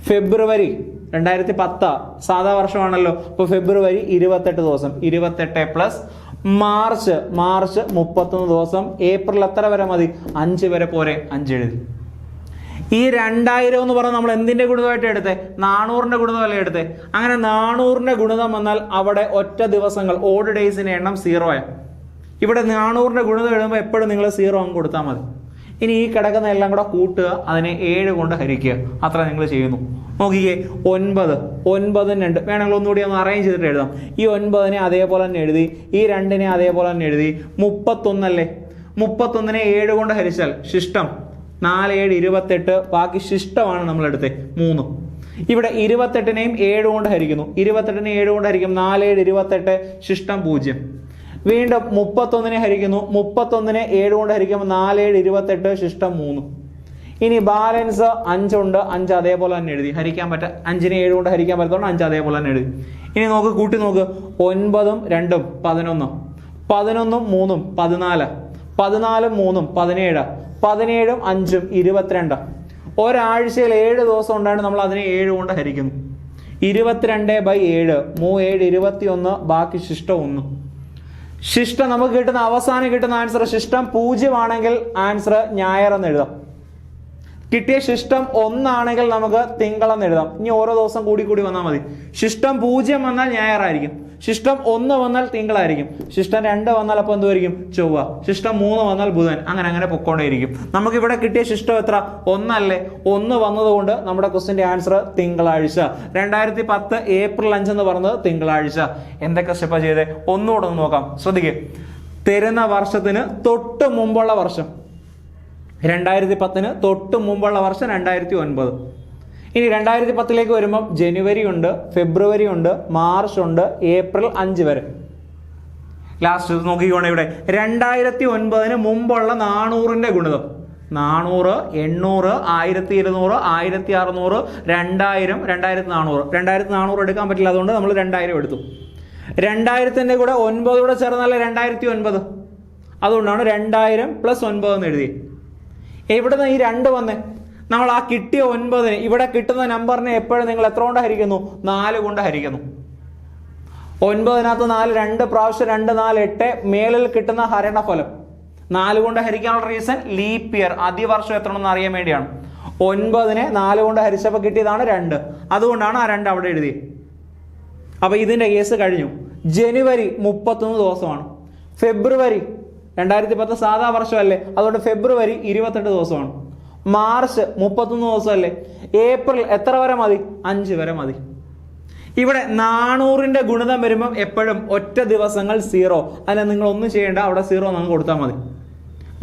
ഫെബ്രുവരി 2010 സാധാ വർഷമാണല്ലോ. അപ്പോൾ ഫെബ്രുവരി 28 ദിവസം, 28 പ്ലസ് മാർച്ച് 31 ദിവസം. ഏപ്രിൽ എത്ര വരെ മതി? 5 വരെ പോരെ? 5 എഴുതി. ഈ 2000 എന്ന് പറഞ്ഞാൽ നമ്മൾ എന്തിന്റെ ഗുണിതമായിട്ട് എടുത്തേ? 400ന്റെ ഗുണിതമല്ലേ എടുത്തേ? അങ്ങനെ 400ന്റെ ഗുണിതം വന്നാൽ അവിടെ ഒറ്റ ദിവസങ്ങൾ ഓഡ് ഡേയ്സിന്റെ എണ്ണം 0 ആയി. ഇവിടെ 400ന്റെ ഗുണിതം എഴുതുമ്പോൾ എപ്പോഴും നിങ്ങൾ 0 അങ്ങ് കൊടുത്താൽ മതി. ഇനി ഈ കിടക്കുന്ന എല്ലാം കൂടെ കൂട്ടുക, അതിനെ 7 കൊണ്ട് ഹരിക്കുക. അത്ര നിങ്ങൾ ചെയ്യുന്നു. നോക്കിക്കേ, 9, 2 വേണമെങ്കിൽ ഒന്നുകൂടി ഒന്ന് അറേഞ്ച് ചെയ്തിട്ട് എഴുതാം. ഈ 9നെ അതേപോലെ തന്നെ എഴുതി, ഈ 2നെ അതേപോലെ തന്നെ എഴുതി. 31 അല്ലേ? 31നെ 7 കൊണ്ട് ഹരിച്ചാൽ ശിഷ്ടം 4, 7, 28. ബാക്കി ശിഷ്ടമാണ് നമ്മൾ എടുത്തത് 3. ഇവിടെ 28നെയും 7 കൊണ്ട് ഹരിക്കുന്നു. 28നെ 7 കൊണ്ട് ഹരിക്കും. 4, 7, 28. ശിഷ്ടം 0. വീണ്ടും 31നെ ഹരിക്കുന്നു. 31നെ 7 കൊണ്ട് ഹരിക്കുമ്പോൾ 4, 7, 28. ശിഷ്ടം 3. ഇനി ബാലൻസ് 5 ഉണ്ട്. 5 അതേപോലെ തന്നെ എഴുതി. ഹരിക്കാൻ പറ്റുക 5നെ 7 കൊണ്ട് ഹരിക്കാൻ പറ്റത്തോണ്ട് 5 അതേപോലെ തന്നെ എഴുതി. ഇനി നോക്ക്, കൂട്ടി നോക്ക്. 9, 2, 11. 11, 3, 14. 14, 3, 17. 17, 5, 22. ഒരാഴ്ചയിൽ 7 ദിവസം ഉണ്ടായിട്ട് നമ്മൾ അതിനെ 7 കൊണ്ട് ഹരിക്കുന്നു. 22/7. 3, 7, 21. ബാക്കി ശിഷ്ടം 1. ശിഷ്ടം നമുക്ക് കിട്ടുന്ന അവസാനം കിട്ടുന്ന ആൻസർ ശിഷ്ടം 0 ആണെങ്കിൽ ആൻസർ ഞായർ എന്ന് എഴുതാം. കിട്ടിയ ശിഷ്ടം 1 ആണെങ്കിൽ നമുക്ക് തിങ്കളെന്ന് എഴുതാം. ഇനി ഓരോ ദിവസം കൂടി വന്നാൽ മതി. ശിഷ്ടം 0 വന്നാൽ ഞായറായിരിക്കും. ശിഷ്ടം 1 വന്നാൽ തിങ്കളായിരിക്കും. ശിഷ്ടം 2 വന്നാൽ അപ്പോൾ എന്തുമായിരിക്കും? ചൊവ്വ. ശിഷ്ടം 3 വന്നാൽ ബുധൻ. അങ്ങനെ പൊക്കോണ്ടേയിരിക്കും. നമുക്കിവിടെ കിട്ടിയ ശിഷ്ടം എത്ര? 1 അല്ലേ? 1 വന്നതുകൊണ്ട് നമ്മുടെ ക്വസ്റ്റിന്റെ ആൻസർ തിങ്കളാഴ്ച. 2010 ഏപ്രിൽ 5 എന്ന് പറഞ്ഞത് തിങ്കളാഴ്ച. എന്തൊക്കെ സ്റ്റെപ്പാ ചെയ്തേ? ഒന്നുകൂടെ ഒന്ന് നോക്കാം. ശ്രദ്ധിക്കുക. തരുന്ന വർഷത്തിന് തൊട്ട് മുമ്പുള്ള വർഷം 2010 തൊട്ട് മുമ്പുള്ള വർഷം 2009. ഇനി 2010 വരുമ്പം ജനുവരി ഉണ്ട്, ഫെബ്രുവരി ഉണ്ട്, മാർച്ച് ഉണ്ട്, ഏപ്രിൽ 5 വരെ. ലാസ്റ്റ് നോക്കിക്കോണേ. ഇവിടെ 2009 മുമ്പുള്ള 400ന്റെ ഗുണിതം 400, 800, 1200, 1600, 2000, 2400. 2400 എടുക്കാൻ പറ്റില്ല, അതുകൊണ്ട് നമ്മൾ 2000 എടുത്തു. 2000ന്റെ കൂടെ 9 കൂടെ ചേർന്നല്ല 2009. അതുകൊണ്ടാണ് 2000 പ്ലസ് 9 എന്ന് എഴുതി. എവിടുന്ന് ഈ 2 വന്നേ? നമ്മൾ ആ കിട്ടിയ 9നെ ഇവിടെ കിട്ടുന്ന നമ്പറിനെ എപ്പോഴും നിങ്ങൾ എത്ര കൊണ്ട് ഹരിക്കുന്നു? 4 കൊണ്ട് ഹരിക്കുന്നു. 9നകത്ത് 4 2 പ്രാവശ്യം 2, 4, 8. മേലിൽ കിട്ടുന്ന ഹരണഫലം 4 കൊണ്ട് ഹരിക്കാനുള്ള റീസൺ ലീപ്പ് ഇയർ, അതിവർഷം എത്രയാണെന്ന് അറിയാൻ വേണ്ടിയാണ്. 9നെ 4 കൊണ്ട് ഹരിച്ചപ്പോൾ കിട്ടിയതാണ് 2. അതുകൊണ്ടാണ് ആ 2 അവിടെ എഴുതിയത്. അപ്പൊ ഇതിന്റെ കേസ് കഴിഞ്ഞു. ജനുവരി 31 ദിവസമാണ്. ഫെബ്രുവരി 2010 സാധാ വർഷമല്ലേ, അതുകൊണ്ട് ഫെബ്രുവരി 28 ദിവസമാണ്. മാർച്ച് 31 ദിവസമല്ലേ. ഏപ്രിൽ എത്ര വരെ മതി? 5 വരെ മതി. ഇവിടെ 400ന്റെ ഗുണിതം വരുമ്പം എപ്പോഴും ഒറ്റ ദിവസങ്ങൾ 0. അതിനെ നിങ്ങൾ ഒന്നും ചെയ്യേണ്ട, അവിടെ 0 നമുക്ക് കൊടുത്താൽ മതി.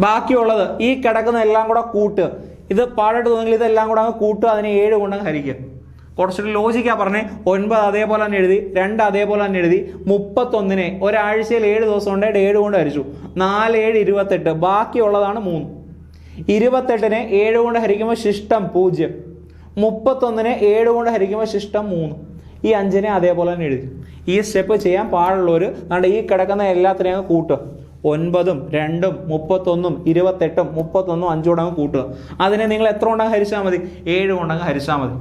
ബാക്കിയുള്ളത് ഈ കിടക്കുന്ന എല്ലാം കൂടെ കൂട്ടുക. ഇത് പാടായിട്ട് തോന്നുമെങ്കിൽ ഇതെല്ലാം കൂടെ അങ്ങ് കൂട്ടുക, അതിനെ 7 കൊണ്ടങ്ങ് ഹരിക്കുക. കുറച്ചൊരു ലോജിക്കാ പറഞ്ഞേ. 9 അതേപോലെ തന്നെ എഴുതി, 2 അതേപോലെ തന്നെ എഴുതി. 31നെ ഒരാഴ്ചയിൽ 7 ദിവസം ഉണ്ടായിട്ട് 7 കൊണ്ട് ഹരിച്ചു. 4, 7, 28. ബാക്കിയുള്ളതാണ് 3. 28നെ 7 കൊണ്ട് ഹരിക്കുമ്പോൾ ശിഷ്ടം 0. 31നെ 7 കൊണ്ട് ഹരിക്കുമ്പോൾ ശിഷ്ടം 3. ഈ 5നെ അതേപോലെ തന്നെ എഴുതി. ഈ സ്റ്റെപ്പ് ചെയ്യാൻ പാടുള്ളവർ നമ്മുടെ ഈ കിടക്കുന്ന എല്ലാത്തിനെയും അങ്ങ് കൂട്ടുക. 9ഉം 2ഉം 31ഉം 28ഉം 31ഉം 5 കൊണ്ടങ്ങ് കൂട്ടുക. അതിനെ നിങ്ങൾ എത്ര കൊണ്ടങ്ങ് ഹരിച്ചാൽ മതി? 7 കൊണ്ടങ്ങ് ഹരിച്ചാൽ മതി.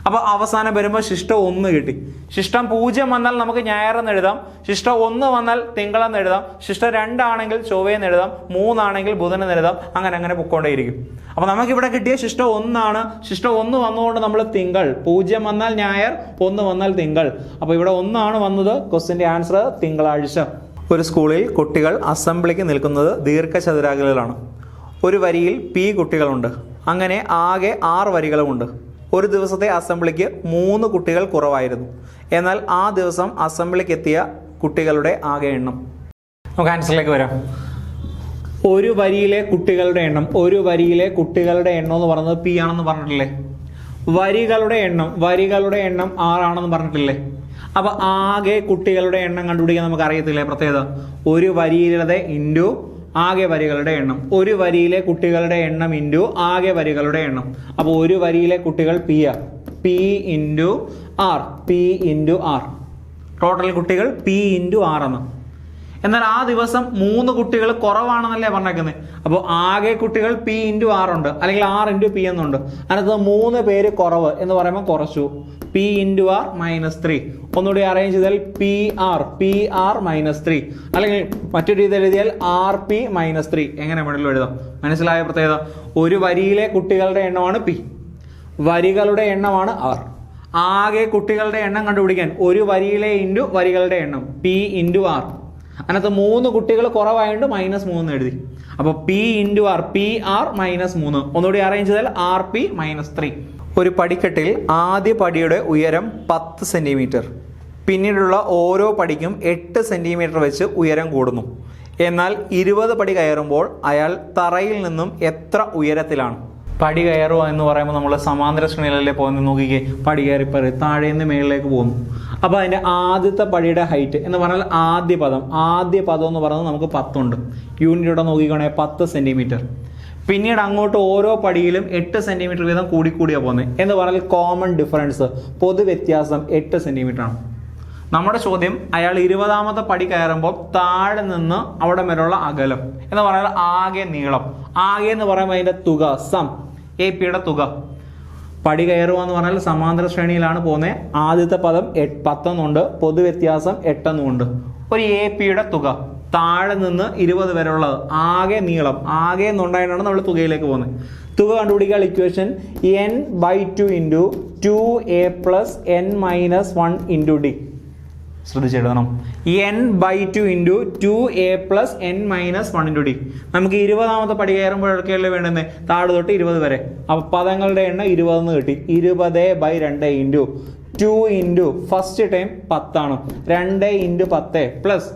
അപ്പോൾ അവസാനം വരുമ്പോൾ ശിഷ്ടം 1 കിട്ടി. ശിഷ്ടം 0 വന്നാൽ നമുക്ക് ഞായറെന്ന് എഴുതാം. ശിഷ്ടം 1 വന്നാൽ തിങ്കളെന്ന് എഴുതാം. ശിഷ്ടം 2 ആണെങ്കിൽ ചൊവ്വയെന്ന് എഴുതാം. 3 ആണെങ്കിൽ ബുധനെന്ന് എഴുതാം. അങ്ങനെ പൊക്കോണ്ടേയിരിക്കും. അപ്പോൾ നമുക്കിവിടെ കിട്ടിയ ശിഷ്ടം 1 ആണ്. ശിഷ്ടം 1 വന്നുകൊണ്ട് നമ്മൾ തിങ്കൾ, 0 വന്നാൽ ഞായർ, 1 വന്നാൽ തിങ്കൾ. അപ്പോൾ ഇവിടെ 1 ആണ് വന്നത്. ക്വസ്റ്റിൻ്റെ ആൻസർ തിങ്കളാഴ്ച. ഒരു സ്കൂളിൽ കുട്ടികൾ അസംബ്ലിക്ക് നിൽക്കുന്നത് ദീർഘചതുരാകൃതിയിലാണ്. ഒരു വരിയിൽ P കുട്ടികളുണ്ട്. അങ്ങനെ ആകെ 6 വരികളുമുണ്ട്. ഒരു ദിവസത്തെ അസംബ്ലിക്ക് 3 കുട്ടികൾ കുറവായിരുന്നു. എന്നാൽ ആ ദിവസം അസംബ്ലിക്ക് എത്തിയ കുട്ടികളുടെ ആകെ എണ്ണം. നമുക്ക് ആൻസറിലേക്ക് വരാം. ഒരു വരിയിലെ കുട്ടികളുടെ എണ്ണം എന്ന് പറയുന്നത് P ആണെന്ന് പറഞ്ഞിട്ടില്ലേ? വരികളുടെ എണ്ണം 6 ആണെന്ന് പറഞ്ഞിട്ടില്ലേ? അപ്പോൾ ആകെ കുട്ടികളുടെ എണ്ണം കണ്ടുപിടിക്കാൻ നമുക്ക് അറിയത്തില്ലേ പ്രത്യേകത? ഒരു വരിയിലതെ ഇൻറ്റു ആകെ വരികളുടെ എണ്ണം. ഒരു വരിയിലെ കുട്ടികളുടെ എണ്ണം ഇൻറ്റു ആകെ വരികളുടെ എണ്ണം. അപ്പോൾ ഒരു വരിയിലെ കുട്ടികൾ P ഇൻറ്റു R. ടോട്ടൽ കുട്ടികൾ P ഇൻറ്റു R എന്ന്. എന്നാൽ ആ ദിവസം 3 കുട്ടികൾ കുറവാണെന്നല്ലേ പറഞ്ഞേക്കുന്നത്. അപ്പോൾ ആകെ കുട്ടികൾ P ഇൻറ്റു R ഉണ്ട്, അല്ലെങ്കിൽ R ഇൻറ്റു P എന്നുണ്ട്. അതിനകത്ത് 3 പേര് കുറവ് എന്ന് പറയുമ്പോൾ കുറച്ചു. P into R -3. ഒന്നുകൂടി അറേഞ്ച് ചെയ്താൽ PR -3, അല്ലെങ്കിൽ മറ്റൊരു രീതി എഴുതിയാൽ RP -3. എങ്ങനെ വേണമെങ്കിലും എഴുതാം. മനസ്സിലായ പ്രത്യേകത? ഒരു വരിയിലെ കുട്ടികളുടെ എണ്ണമാണ് P, വരികളുടെ എണ്ണമാണ് R. ആകെ കുട്ടികളുടെ എണ്ണം കണ്ടുപിടിക്കാൻ ഒരു വരിയിലെ ഇൻറ്റു വരികളുടെ എണ്ണം P ഇൻറ്റു R. അതിനകത്ത് 3 കുട്ടികൾ കുറവായതുകൊണ്ട് -3 എഴുതി. അപ്പോൾ P ഇൻറ്റു R, PR -3. ഒന്നുകൂടി അറേഞ്ച് ചെയ്താൽ RP -3. ഒരു പടിക്കെട്ടിൽ ആദ്യ പടിയുടെ ഉയരം 10 സെൻറ്റിമീറ്റർ. പിന്നീടുള്ള ഓരോ പടിക്കും 8 സെൻറ്റിമീറ്റർ വെച്ച് ഉയരം കൂടുന്നു. എന്നാൽ 20 പടി കയറുമ്പോൾ അയാൾ തറയിൽ നിന്നും എത്ര ഉയരത്തിലാണ്? പടി കയറുക എന്ന് പറയുമ്പോൾ നമ്മൾ സമാന്തര ശ്രേണിയിലല്ലേ പോകുന്നത്. നോക്കിക്കേ, പടി കയറിപ്പറി താഴെ നിന്ന് മേളിലേക്ക് പോകുന്നു. അപ്പോൾ അതിൻ്റെ ആദ്യത്തെ പടിയുടെ ഹൈറ്റ് എന്ന് പറഞ്ഞാൽ ആദ്യ പദം എന്ന് പറയുന്നത് നമുക്ക് 10 ഉണ്ട്. യൂണിറ്റോടെ നോക്കിക്കോണേ 10 സെൻറ്റിമീറ്റർ. പിന്നീട് അങ്ങോട്ട് ഓരോ പടിയിലും 8 സെൻറ്റിമീറ്റർ വീതം കൂടിയാണ് പോകുന്നത്. എന്ന് പറഞ്ഞാൽ കോമൺ ഡിഫറൻസ്, പൊതുവ്യത്യാസം 8 സെൻറ്റിമീറ്റർ ആണ്. നമ്മുടെ ചോദ്യം, അയാൾ 20ാമത്തെ പടി കയറുമ്പോൾ താഴെ നിന്ന് അവിടെ വരെയുള്ള അകലം എന്ന് പറഞ്ഞാൽ ആകെ നീളം. ആകെ എന്ന് പറയുമ്പോൾ അതിൻ്റെ തുക, സം, AP-യുടെ തുക. പടി കയറുക എന്ന് പറഞ്ഞാൽ സമാന്തര ശ്രേണിയിലാണ് പോകുന്നത്. ആദ്യത്തെ പദം 10 എന്നുണ്ട്, പൊതുവ്യത്യാസം 8 എന്നുമുണ്ട്. ഒരു AP-യുടെ തുക, താഴെ നിന്ന് 20 വരെ ഉള്ളത്, ആകെ നീളം. ആകെ എന്നുണ്ടായിട്ടാണ് നമ്മൾ തുകയിലേക്ക് പോകുന്നത്. തുക കണ്ടുപിടിക്കാൻ equation n/2 into 2a + n - 1 into d. ശ്രദ്ധിച്ചെഴുതണം. n/2 into 2a + n - 1 into d. നമുക്ക് 20ാമത്തെ പടി കയറുമ്പോഴൊക്കെയല്ലേ വേണ്ടുന്നത്? താഴെ തൊട്ട് 20 വരെ. അപ്പോൾ പദങ്ങളുടെ എണ്ണം 20 എന്ന് കിട്ടി. 20/2 ഇൻറ്റു 2 ഇൻറ്റു ഫസ്റ്റ് ടൈം 10 ആണ്. 2 ഇൻറ്റു 10 പ്ലസ്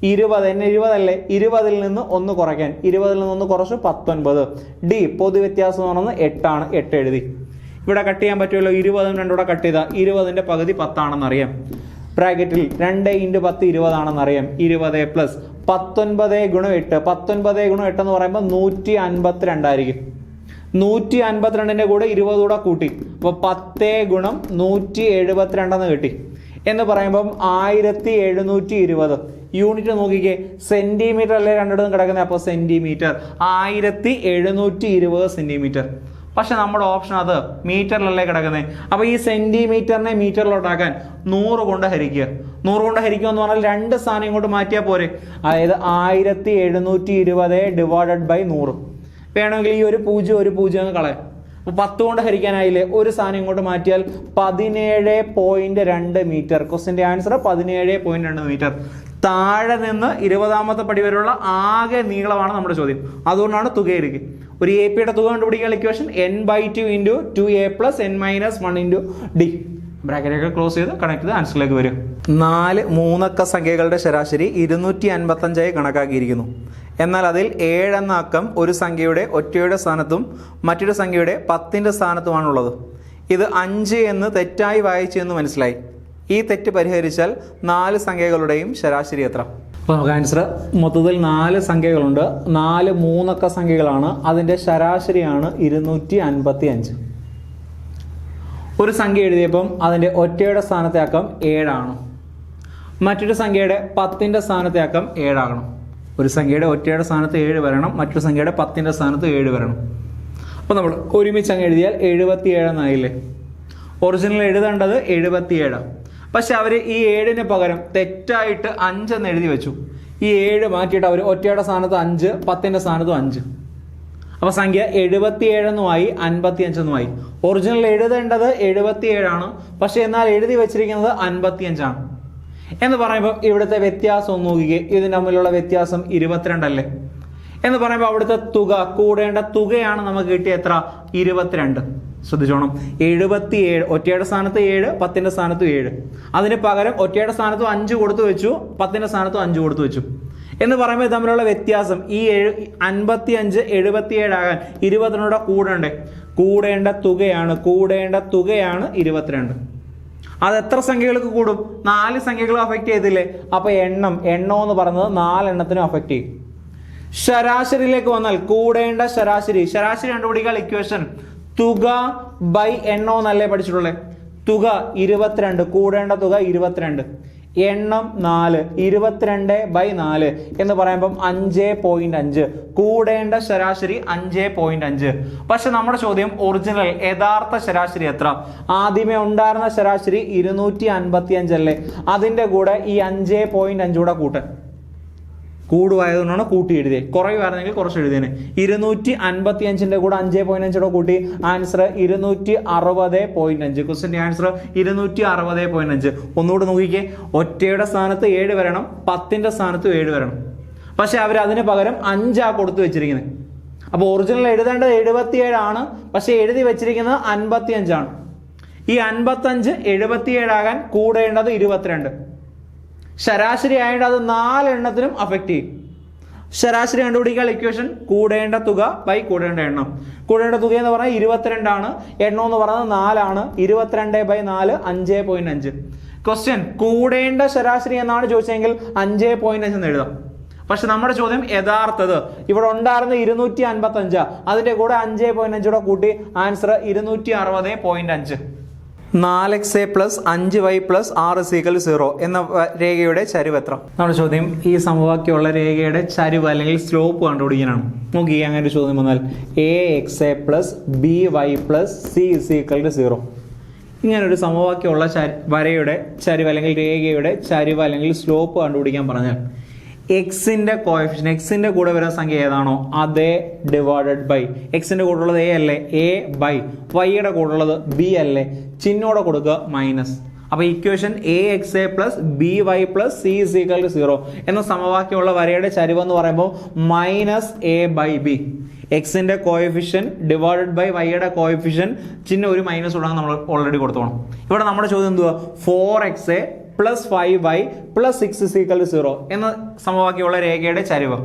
20. എന്നെ 20 അല്ലേ? 20ൽ നിന്ന് 1 കുറയ്ക്കാൻ, 20ൽ നിന്ന് 1 കുറച്ച് 19. d പൊതുവ്യത്യാസം എന്ന് പറയുന്നത് 8 ആണ്. 8 എഴുതി. ഇവിടെ കട്ട് ചെയ്യാൻ പറ്റുമല്ലോ. 20ഉം 2 കൂടെ കട്ട് ചെയ്താൽ 20ന്റെ പകുതി 10 ആണെന്ന് അറിയാം. ബ്രാക്കറ്റിൽ 2 ഇൻറ്റു 10 20 ആണെന്ന് അറിയാം. 20 പ്ലസ് 19 ഗുണം 8. 19 ഗുണം 8 എന്ന് പറയുമ്പോൾ 152 ആയിരിക്കും. 152ന്റെ കൂടെ 20 കൂടെ കൂട്ടി, അപ്പോൾ 10 ഗുണം 172 എന്ന് കിട്ടി. എന്ന് പറയുമ്പം 1720. യൂണിറ്റ് നോക്കിക്കേ, സെന്റിമീറ്റർ അല്ലേ രണ്ടിടത്തും കിടക്കുന്നത്. അപ്പോൾ സെന്റിമീറ്റർ 1720 സെന്റിമീറ്റർ. പക്ഷെ നമ്മുടെ ഓപ്ഷൻ അത് മീറ്ററിലല്ലേ കിടക്കുന്നത്. അപ്പോൾ ഈ സെന്റിമീറ്ററിനെ മീറ്ററിലോട്ടാക്കാൻ 100 കൊണ്ട് ഹരിക്കുക. 100 കൊണ്ട് ഹരിക്കുക എന്ന് പറഞ്ഞാൽ 2 സ്ഥാനം ഇങ്ങോട്ട് മാറ്റിയാൽ പോരെ. അതായത് 1720 ഡിവൈഡഡ് ബൈ 100. വേണമെങ്കിൽ ഈ ഒരു 0 അങ്ങ് കളയാം. അപ്പോൾ 10 കൊണ്ട് ഹരിക്കാനായില്ലേ. ഒരു സ്ഥാനം ഇങ്ങോട്ട് മാറ്റിയാൽ 17.2 മീറ്റർ. ക്വസ്റ്റിൻ്റെ answer 17.2 metre. താഴെ നിന്ന് 20ാമത്തെ പടി വരെയുള്ള ആകെ നീളമാണ് നമ്മുടെ ചോദ്യം. അതുകൊണ്ടാണ് തുകയിരിക്കും. ഒരു AP-യുടെ തുക കണ്ടുപിടിക്കാൻ equation n/2 into 2a + n - 1 into d. ബ്രാക്കറ്റൊക്കെ ക്ലോസ് ചെയ്ത് കണക്ട് ചെയ്ത് ആൻസറിലേക്ക് വരും. 4 മൂന്നക്ക സംഖ്യകളുടെ ശരാശരി 255 കണക്കാക്കിയിരിക്കുന്നു. എന്നാൽ അതിൽ 7 എന്ന അക്കം ഒരു സംഖ്യയുടെ ഒറ്റയുടെ സ്ഥാനത്തും മറ്റൊരു സംഖ്യയുടെ 10ന്റെ സ്ഥാനത്തുമാണുള്ളത്. ഇത് 5 എന്ന് തെറ്റായി വായിച്ചു എന്ന് മനസ്സിലായി. ഈ തെറ്റ് പരിഹരിച്ചാൽ 4 സംഖ്യകളുടെയും ശരാശരി എത്ര? അപ്പോൾ നമുക്ക് ആൻസർ മൊത്തത്തിൽ 4 സംഖ്യകളുണ്ട്. 4 മൂന്നക്ക സംഖ്യകളാണ്. അതിൻ്റെ ശരാശരിയാണ് 255. ഒരു സംഖ്യ എഴുതിയപ്പം അതിൻ്റെ ഒറ്റയുടെ സ്ഥാനത്തെ അക്കം 7 ആണ്. മറ്റൊരു സംഖ്യയുടെ 10ന്റെ സ്ഥാനത്തെ അക്കം 7 ആകണം. ഒരു സംഖ്യയുടെ ഒറ്റയുടെ സ്ഥാനത്ത് 7 വരണം, മറ്റൊരു സംഖ്യയുടെ 10ന്റെ സ്ഥാനത്ത് 7 വരണം. അപ്പോൾ നമ്മൾ ഒരുമിച്ച് അങ്ങ് എഴുതിയാൽ 77 എന്നായില്ലേ. ഒറിജിനൽ എഴുതേണ്ടത് 77. പക്ഷെ അവർ ഈ 7ന് പകരം തെറ്റായിട്ട് 5 എന്ന് എഴുതി വെച്ചു. ഈ 7 മാറ്റിയിട്ട് അവർ ഒറ്റയുടെ സ്ഥാനത്ത് 5, 10ന്റെ സ്ഥാനത്തും 5. അപ്പോൾ സംഖ്യ 77 എന്നുമായി 55 എന്നുമായി. ഒറിജിനൽ എഴുതേണ്ടത് 77 ആണ്, പക്ഷെ എന്നാൽ എഴുതി വെച്ചിരിക്കുന്നത് 55 ആണ്. എന്ന് പറയുമ്പോൾ ഇവിടുത്തെ വ്യത്യാസം ഒന്ന് നോക്കിക്കേ. ഇതിന് തമ്മിലുള്ള വ്യത്യാസം 22 അല്ലേ. എന്ന് പറയുമ്പോൾ അവിടുത്തെ തുക, കൂടേണ്ട തുകയാണ് നമുക്ക് കിട്ടിയ എത്ര? 22. ശ്രദ്ധിച്ചോണം, 77 ഒറ്റയുടെ സ്ഥാനത്ത് 7, 10ന്റെ സ്ഥാനത്ത് 7. അതിന് പകരം ഒറ്റയുടെ സ്ഥാനത്ത് 5 കൊടുത്തു വെച്ചു, 10ന്റെ സ്ഥാനത്ത് 5 കൊടുത്തു വെച്ചു. എന്ന് പറയുമ്പോൾ തമ്മിലുള്ള വ്യത്യാസം ഈ 55 77 ആകാൻ 22 കൂടണ്ടേ? കൂടേണ്ട തുകയാണ് 22. അത് എത്ര സംഖ്യകൾക്ക് കൂടും? 4 സംഖ്യകളും അഫക്റ്റ് ചെയ്തില്ലേ? അപ്പൊ എണ്ണം എന്ന് പറയുന്നത് 4 എണ്ണത്തിനും അഫക്റ്റ് ചെയ്യും. ശരാശരിയിലേക്ക് വന്നാൽ കൂടേണ്ട ശരാശരി കണ്ടുപിടിക്കാൻ ഇക്വേഷൻ തുക ബൈ എണ്ണം എന്നല്ലേ പഠിച്ചിട്ടുള്ളേ. തുക 22, കൂടേണ്ട തുക 22, എണ്ണം 4, 22/4 എന്ന് പറയുമ്പം 5.5, കൂടേണ്ട ശരാശരി 5.5. പക്ഷെ നമ്മുടെ ചോദ്യം ഒറിജിനൽ യഥാർത്ഥ ശരാശരി എത്ര? ആദ്യമേ ഉണ്ടായിരുന്ന ശരാശരി 255 അല്ലേ. അതിന്റെ കൂടെ ഈ 5.5 കൂടെ കൂട്ടാൻ. കൂടുവായതുകൊണ്ടാണ് കൂട്ടി എഴുതിയത്. കുറയുമായിരുന്നെങ്കിൽ കുറച്ച് എഴുതിയേനെ. 255ന്റെ കൂടെ 5.5 കൂട്ടി ആൻസർ 260.5. ക്വസ്റ്റിന്റെ ആൻസർ 260.5. ഒന്നുകൂടെ നോക്കിക്കേ. ഒറ്റയുടെ സ്ഥാനത്ത് 7 വരണം, 10ന്റെ സ്ഥാനത്ത് 7 വരണം. പക്ഷെ അവർ അതിന് പകരം 5 കൊടുത്തു വെച്ചിരിക്കുന്നത്. അപ്പോൾ ഒറിജിനൽ എഴുതേണ്ടത് 77 ആണ്, പക്ഷെ എഴുതി വെച്ചിരിക്കുന്നത് 55 ആണ്. ഈ 55 77 ആകാൻ കൂടേണ്ടത് 22. ശരാശരി ആയിട്ട് അത് 4 എണ്ണത്തിനും അഫക്റ്റ് ചെയ്യും. ശരാശരി കണ്ടുപിടിക്കാൻ ഇക്വേഷൻ കൂടേണ്ട തുക ബൈ കൂടേണ്ട എണ്ണം. കൂടേണ്ട തുക എന്ന് പറഞ്ഞാൽ 22 ആണ്, എണ്ണം എന്ന് പറയുന്നത് 4 ആണ്. 22/4 5.5. ക്വസ്റ്റ്യൻ കൂടേണ്ട ശരാശരി എന്നാണ് ചോദിച്ചെങ്കിൽ 5.5 എന്ന് എഴുതാം. പക്ഷെ നമ്മുടെ ചോദ്യം യഥാർത്ഥത് ഇവിടെ ഉണ്ടായിരുന്ന 255, അതിന്റെ കൂടെ 5.5 കൂട്ടി ആൻസർ 260.5. 4x + 5y + 6 = 0 എന്ന രേഖയുടെ ചരിവ് എത്ര? നമ്മുടെ ചോദ്യം ഈ സമവാക്യമുള്ള രേഖയുടെ ചരിവ് അല്ലെങ്കിൽ സ്ലോപ്പ് കണ്ടുപിടിക്കാനാണ്. നോക്കി, അങ്ങനെ ഒരു ചോദ്യം വന്നാൽ ax + by + c = 0. ഇങ്ങനൊരു സമവാക്യമുള്ള വരയുടെ ചരിവ് അല്ലെങ്കിൽ രേഖയുടെ ചരിവ് അല്ലെങ്കിൽ സ്ലോപ്പ് കണ്ടുപിടിക്കാൻ പറഞ്ഞാൽ എക്സിന്റെ കോഎഫിഷ്യന്റ്, എക്സിന്റെ കൂടെ വരുന്ന സംഖ്യ ഏതാണോ അതേ ഡിവൈഡഡ് ബൈ, എക്സിന്റെ കൂടെ ഉള്ളത് എ അല്ലേ, എ ബൈ വൈയുടെ കൂടെ ഉള്ളത് ബി അല്ലേ, ചിഹ്നോടെ കൊടുക്കുക മൈനസ്. അപ്പൊ ഇക്വേഷൻ ax + by + c = 0 എന്ന സമവാക്യമുള്ള വരയുടെ ചരിവ് എന്ന് പറയുമ്പോൾ -a/b. എക്സിന്റെ കോഎഫിഷ്യന്റ് ഡിവൈഡഡ് ബൈ വൈയുടെ കോഎഫിഷ്യന്റ്, ചിഹ്നം ഒരു മൈനസ് ഉണ്ടെന്ന് നമ്മൾ ഓൾറെഡി കൊടുത്തോണം. ഇവിടെ നമ്മുടെ ചോദ്യം എന്തുവാ? 4x + 5y + 6 = 0 എന്ന സമവാക്യമുള്ള രേഖയുടെ ചരിവ്.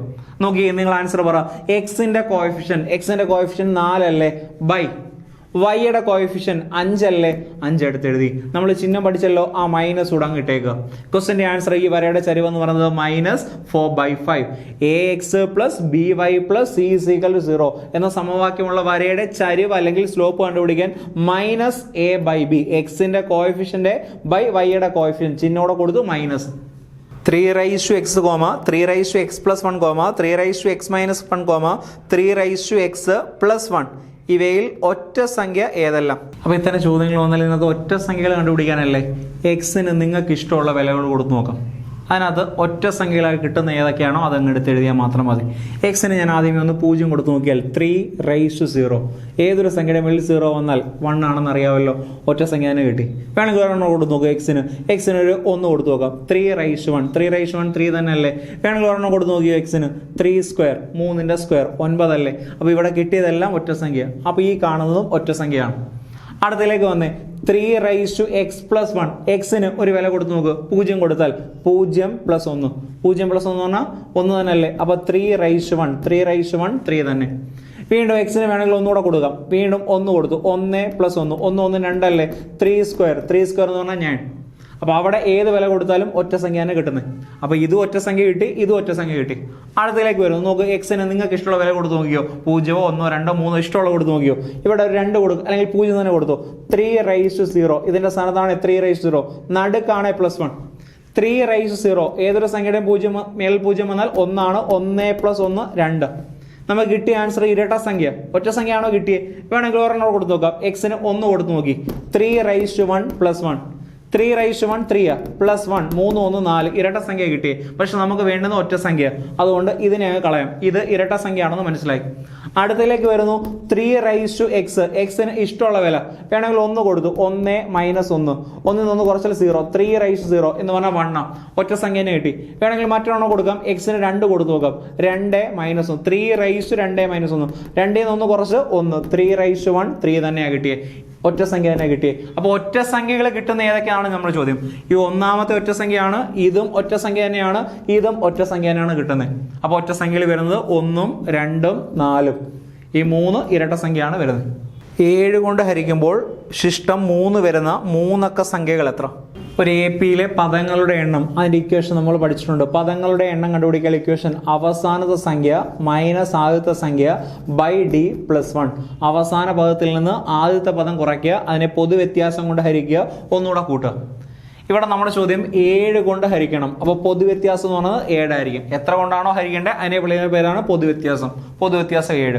നോക്കി, നിങ്ങൾ ആൻസർ പറ. എക്സിന്റെ കോഎഫിഷ്യന്റ് 4 അല്ലേ, ബൈ വൈയുടെ കോഎഫിഷ്യന്റ് 5 അല്ലേ, 5 എടുത്തെഴുതി. നമ്മൾ ചിഹ്നം പഠിച്ചല്ലോ, ആ മൈനസ് ഉടങ്ങ് ഇട്ടേക്കുക. ക്വസ്റ്റിന്റെ ആൻസർ ഈ വരയുടെ ചരിവ് എന്ന് പറയുന്നത് -4/5. ax + by + c = 0 എന്ന സമവാക്യമുള്ള വരയുടെ ചരിവ് അല്ലെങ്കിൽ സ്ലോപ്പ് കണ്ടുപിടിക്കാൻ -a/b, എക്സിന്റെ കോഎഫിഷ്യന്റ് ബൈ വൈയുടെ കോഎഫിഷ്യന്റ്, ചിഹ്നോടെ കൊടുത്തു minus. 3x, 3x + 1, 3x - 1, 3x + 1 ഇവയിൽ ഒറ്റ സംഖ്യ ഏതെല്ലാം? അപ്പൊ ഇത്തരം ചോദ്യങ്ങൾ വന്നാൽ ഇതിനകത്ത് ഒറ്റ സംഖ്യകൾ കണ്ടുപിടിക്കാനല്ലേ എക്സിന് നിങ്ങൾക്ക് ഇഷ്ടമുള്ള വിലകൾ കൊടുത്തു നോക്കാം. അതിനകത്ത് ഒറ്റ സംഖ്യകളായി കിട്ടുന്ന ഏതൊക്കെയാണോ അതങ്ങ് എടുത്ത് എഴുതിയാൽ മാത്രം മതി. എക്സിന് ഞാൻ ആദ്യമേ ഒന്ന് 0 കൊടുത്തു നോക്കിയാൽ 3/0. ഏതൊരു സംഖ്യയുടെ മേളിൽ 0 വന്നാൽ 1 ആണെന്ന് അറിയാമല്ലോ. ഒറ്റ സംഖ്യ തന്നെ കിട്ടി. വേണമെങ്കിൽ ഒരെണ്ണം കൊടുത്തു നോക്കുക. എക്സിന് ഒരു 1 കൊടുത്തു നോക്കാം. 3/1, 3/1 3 തന്നെ അല്ലേ. വേണമെങ്കിൽ ഒരെണ്ണം കൊടുത്തു നോക്കിയോ. എക്സിന് 3² 3ന്റെ സ്ക്വയർ 9 അല്ലേ. അപ്പൊ ഇവിടെ കിട്ടിയതെല്ലാം ഒറ്റ സംഖ്യ. അപ്പൊ ഈ കാണുന്നതും ഒറ്റ സംഖ്യയാണ്. അടുത്തതിലേക്ക് വന്നേ 3x + 1. എക്സിന് ഒരു വില കൊടുത്തു നോക്ക്. 0 കൊടുത്താൽ 0 + 1. 0 + 1 എന്ന് പറഞ്ഞാൽ 1 തന്നെ അല്ലേ. അപ്പൊ 3/1 3 തന്നെ. വീണ്ടും എക്സിന് വേണമെങ്കിൽ ഒന്നുകൂടെ കൊടുക്കാം. വീണ്ടും 1 കൊടുത്തു. 1 + 1 1 2 അല്ലേ. 3² എന്ന് പറഞ്ഞാൽ 9. അപ്പോൾ അവിടെ ഏത് വില കൊടുത്താലും ഒറ്റ സംഖ്യ തന്നെ കിട്ടുന്നത്. അപ്പോൾ ഇത് ഒറ്റ സംഖ്യ കിട്ടി, ഇത് ഒറ്റ സംഖ്യ കിട്ടി. അടുത്തതിലേക്ക് വരുന്നു. നോക്ക്, എക്സിന് നിങ്ങൾക്ക് ഇഷ്ടമുള്ള വില കൊടുത്ത് നോക്കിയോ, 0, 1, 2, 3 ഇഷ്ടമുള്ള കൊടുത്ത് നോക്കിയോ. ഇവിടെ ഒരു 2 കൊടുക്കും, അല്ലെങ്കിൽ 0 തന്നെ കൊടുത്തു. 3/0 ഇതിന്റെ സ്ഥാനത്താണ് 3/0, നടുക്കാണ് +1. 3/0 ഏതൊരു സംഖ്യയുടെയും 0 മേൽ 0 വന്നാൽ 1 ആണ്. 1 + 1 2. നമുക്ക് കിട്ടിയ ആൻസർ ഇരട്ട സംഖ്യ. ഒറ്റ സംഖ്യ ആണോ കിട്ടിയത്? വേണമെങ്കിൽ ഒരെണ്ണം കൊടുത്ത് നോക്കാം. എക്സിന് 1 കൊടുത്ത് നോക്കി. 3/1 + 1. 3/1 3 +1 3 1 4 ഇരട്ട സംഖ്യ കിട്ടി. പക്ഷെ നമുക്ക് വേണ്ടുന്ന ഒറ്റ സംഖ്യ, അതുകൊണ്ട് ഇതിനെ കളയാം. ഇത് ഇരട്ട സംഖ്യ ആണെന്ന് മനസ്സിലായി. അടുത്തതിലേക്ക് വരുന്നു 3/x. എക്സിന് ഇഷ്ടമുള്ള വില വേണമെങ്കിൽ 1 കൊടുത്തു. 1 - 1 1 1 കുറച്ചാൽ 0. 3/0 എന്ന് പറഞ്ഞാൽ 1 ഒറ്റ സംഖ്യ തന്നെ കിട്ടി. വേണമെങ്കിൽ മറ്റൊരെണ്ണം കൊടുക്കാം. എക്സിന് 2 കൊടുത്തു നോക്കാം. 2 - 1 3/2 - 1 2 1 കുറച്ച് 1 3/1 3 തന്നെയാണ് കിട്ടിയത്. ഒറ്റ സംഖ്യ തന്നെ കിട്ടിയത്. അപ്പോൾ ഒറ്റ സംഖ്യകൾ കിട്ടുന്ന ഏതൊക്കെയാണ് നമ്മുടെ ചോദ്യം. ഈ ഒന്നാമത്തെ ഒറ്റ സംഖ്യയാണ്, ഇതും ഒറ്റ സംഖ്യ തന്നെയാണ്, ഇതും ഒറ്റ സംഖ്യ തന്നെയാണ് കിട്ടുന്നത്. അപ്പോൾ ഒറ്റ സംഖ്യകൾ വരുന്നത് 1 2 4. ഈ 3 ഇരട്ട സംഖ്യയാണ് വരുന്നത്. 7 കൊണ്ട് ഹരിക്കുമ്പോൾ ശിഷ്ടം 3 വരുന്ന 3 അക്ക സംഖ്യകൾ എത്ര? ഒരു AP-യിലെ പദങ്ങളുടെ എണ്ണം, അതിൻ്റെ ഇക്വേഷൻ നമ്മൾ പഠിച്ചിട്ടുണ്ട്. പദങ്ങളുടെ എണ്ണം കണ്ടുപിടിക്കാൻ ഇക്വേഷൻ അവസാനത്തെ സംഖ്യ മൈനസ് ആദ്യത്തെ സംഖ്യ ബൈ d + 1. അവസാന പദത്തിൽ നിന്ന് ആദ്യത്തെ പദം കുറയ്ക്കുക, അതിനെ പൊതുവ്യത്യാസം കൊണ്ട് ഹരിക്കുക, ഒന്നുകൂടെ കൂട്ടുക. ഇവിടെ നമ്മുടെ ചോദ്യം 7 കൊണ്ട് ഹരിക്കണം. അപ്പോൾ പൊതുവ്യത്യാസം എന്ന് പറയുന്നത് 7 ആയിരിക്കും. എത്ര കൊണ്ടാണോ ഹരിക്കേണ്ടത് അതിനെ വിളിക്കുന്ന പേരാണ് പൊതുവ്യത്യാസം. പൊതുവ്യത്യാസം 7.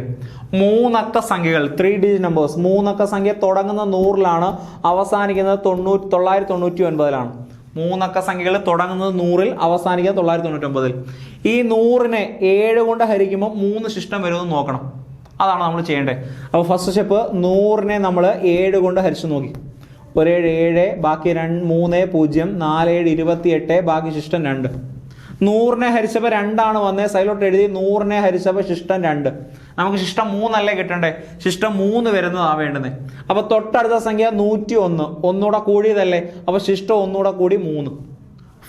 3 അക്ക സംഖ്യകൾ 3 ഡിജിറ്റ് നമ്പേഴ്സ്. 3 അക്ക സംഖ്യ തുടങ്ങുന്ന 100-ലാണ്, അവസാനിക്കുന്നത് 999-ലാണ്. 3 അക്ക സംഖ്യകൾ തുടങ്ങുന്നത് 100-ൽ, അവസാനിക്കുന്നത് 999-ൽ. ഈ 100-നെ 7 കൊണ്ട് ഹരിക്കുമ്പോൾ 3 ശിഷ്ടം വരുമെന്ന് നോക്കണം. അതാണ് നമ്മൾ ചെയ്യേണ്ടത്. അപ്പോൾ ഫസ്റ്റ് സ്റ്റെപ്പ് 100-നെ നമ്മൾ 7 കൊണ്ട് ഹരിച്ചു നോക്കി. 1 7 7, ബാക്കി 3 0 4 7 28, ബാക്കി ശിഷ്ടം 2. 100-നെ ഹരിച്ചപ്പോൾ 2 വന്നേ, സൈലോട്ട് എഴുതി. 100-നെ ഹരിച്ചപ്പോൾ ശിഷ്ടം 2. നമുക്ക് ശിഷ്ടം 3 അല്ലേ കിട്ടണ്ടേ? ശിഷ്ടം 3 വരുന്നതാണ് വേണ്ടുന്നത്. അപ്പോൾ തൊട്ടടുത്ത സംഖ്യ 101, ഒന്നുകൂടെ കൂടിയതല്ലേ, അപ്പോൾ ശിഷ്ടം ഒന്നുകൂടെ കൂടി 3.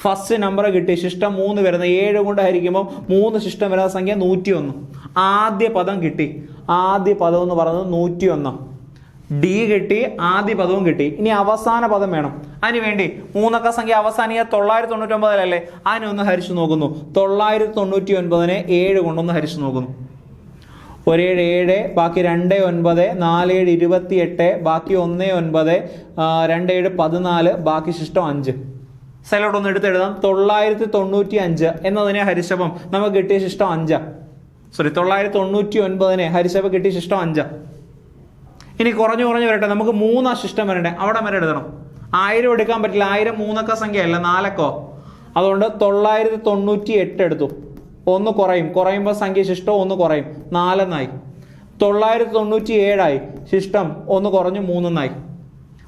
ഫസ്റ്റ് നമ്പർ കിട്ടി. ശിഷ്ടം 3 വരുന്നത് 7 കൊണ്ട് ഹരിക്കുമ്പോൾ 3 ശിഷ്ടം വരുന്ന സംഖ്യ 101. ആദ്യ പദം കിട്ടി. ആദ്യ പദം എന്ന് പറയുന്നത് 101. D കിട്ടി, ആദ്യ പദവും കിട്ടി. ഇനി അവസാന പദം വേണം. അതിനുവേണ്ടി 3 അക്ക സംഖ്യ അവസാനിക്കുക 999-ലല്ലേ, അതിനെ ഒന്ന് ഹരിച്ചു നോക്കുന്നു. 999-നെ 7 കൊണ്ടൊന്ന് ഹരിച്ചു നോക്കുന്നു. 1 7 7, ബാക്കി 2 9, 4 7 28, ബാക്കി 1 9, 2 7 14, ബാക്കി ശിഷ്ടം 5. സൈലോട്ട് ഒന്ന് എടുത്തെഴുതാം. 995 എന്നതിനെ ഹരിച്ചപ്പം നമുക്ക് കിട്ടിയ ശിഷ്ടം 5. 999-നെ ഹരിച്ചപ്പോൾ കിട്ടിയ ശിഷ്ടം 5. ഇനി കുറഞ്ഞു വരട്ടെ. നമുക്ക് 3 ശിഷ്ടം വരണ്ടേ, അവിടെ വരെ എഴുതണം. 1000 എടുക്കാൻ പറ്റില്ല. 1000 3 അക്ക സംഖ്യ അല്ല, 4 അക്കോ. അതുകൊണ്ട് 998 എടുത്തു. 1 കുറയുമ്പോൾ സംഖ്യ ശിഷ്ടം 1 കുറയും, 4 എന്നായി. 997 ആയി. ശിഷ്ടം 1 കുറഞ്ഞു 3 എന്നായി.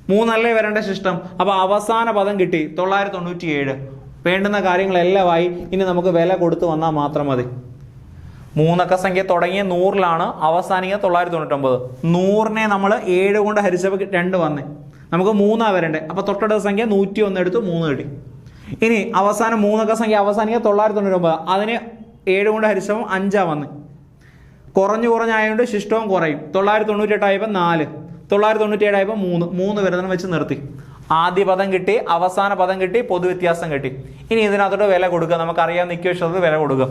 3 അല്ലേ വരേണ്ട ശിഷ്ടം. അപ്പോൾ അവസാന പദം കിട്ടി 997. വേണ്ടുന്ന കാര്യങ്ങളെല്ലാം ആയി. ഇനി നമുക്ക് വില കൊടുത്തു വന്നാൽ മാത്രം മതി. 3 അക്ക സംഖ്യ തുടങ്ങിയ 100-ലാണ്, അവസാനിക്കുക 999. 100-നെ നമ്മൾ 7 കൊണ്ട് ഹരിച്ചപ്പോൾ 2 വന്നേ, നമുക്ക് 3 വരണ്ടേ. അപ്പോൾ തൊട്ടടുത്ത സംഖ്യ 101 എടുത്തു, 3 കിട്ടി. ഇനി അവസാനം 3 അക്ക സംഖ്യ അവസാനിക്കുക 999, അതിനെ 7 കൊണ്ട് ഹരിച്ചപ്പോൾ 5 വന്നേ. കുറഞ്ഞായതുകൊണ്ട് ശിഷ്ടവും കുറയും. 998 ആയപ്പോൾ 4, 997 ആയപ്പോൾ 3 വരുന്നതിന് വെച്ച് നിർത്തി. ആദ്യ പദം കിട്ടി, അവസാന പദം കിട്ടി, പൊതുവ്യത്യാസം കിട്ടി. ഇനി ഇതിനകത്തോട്ട് വില കൊടുക്കുക. നമുക്കറിയാവുന്ന ഇക്വേഷനിൽ വില കൊടുക്കുക.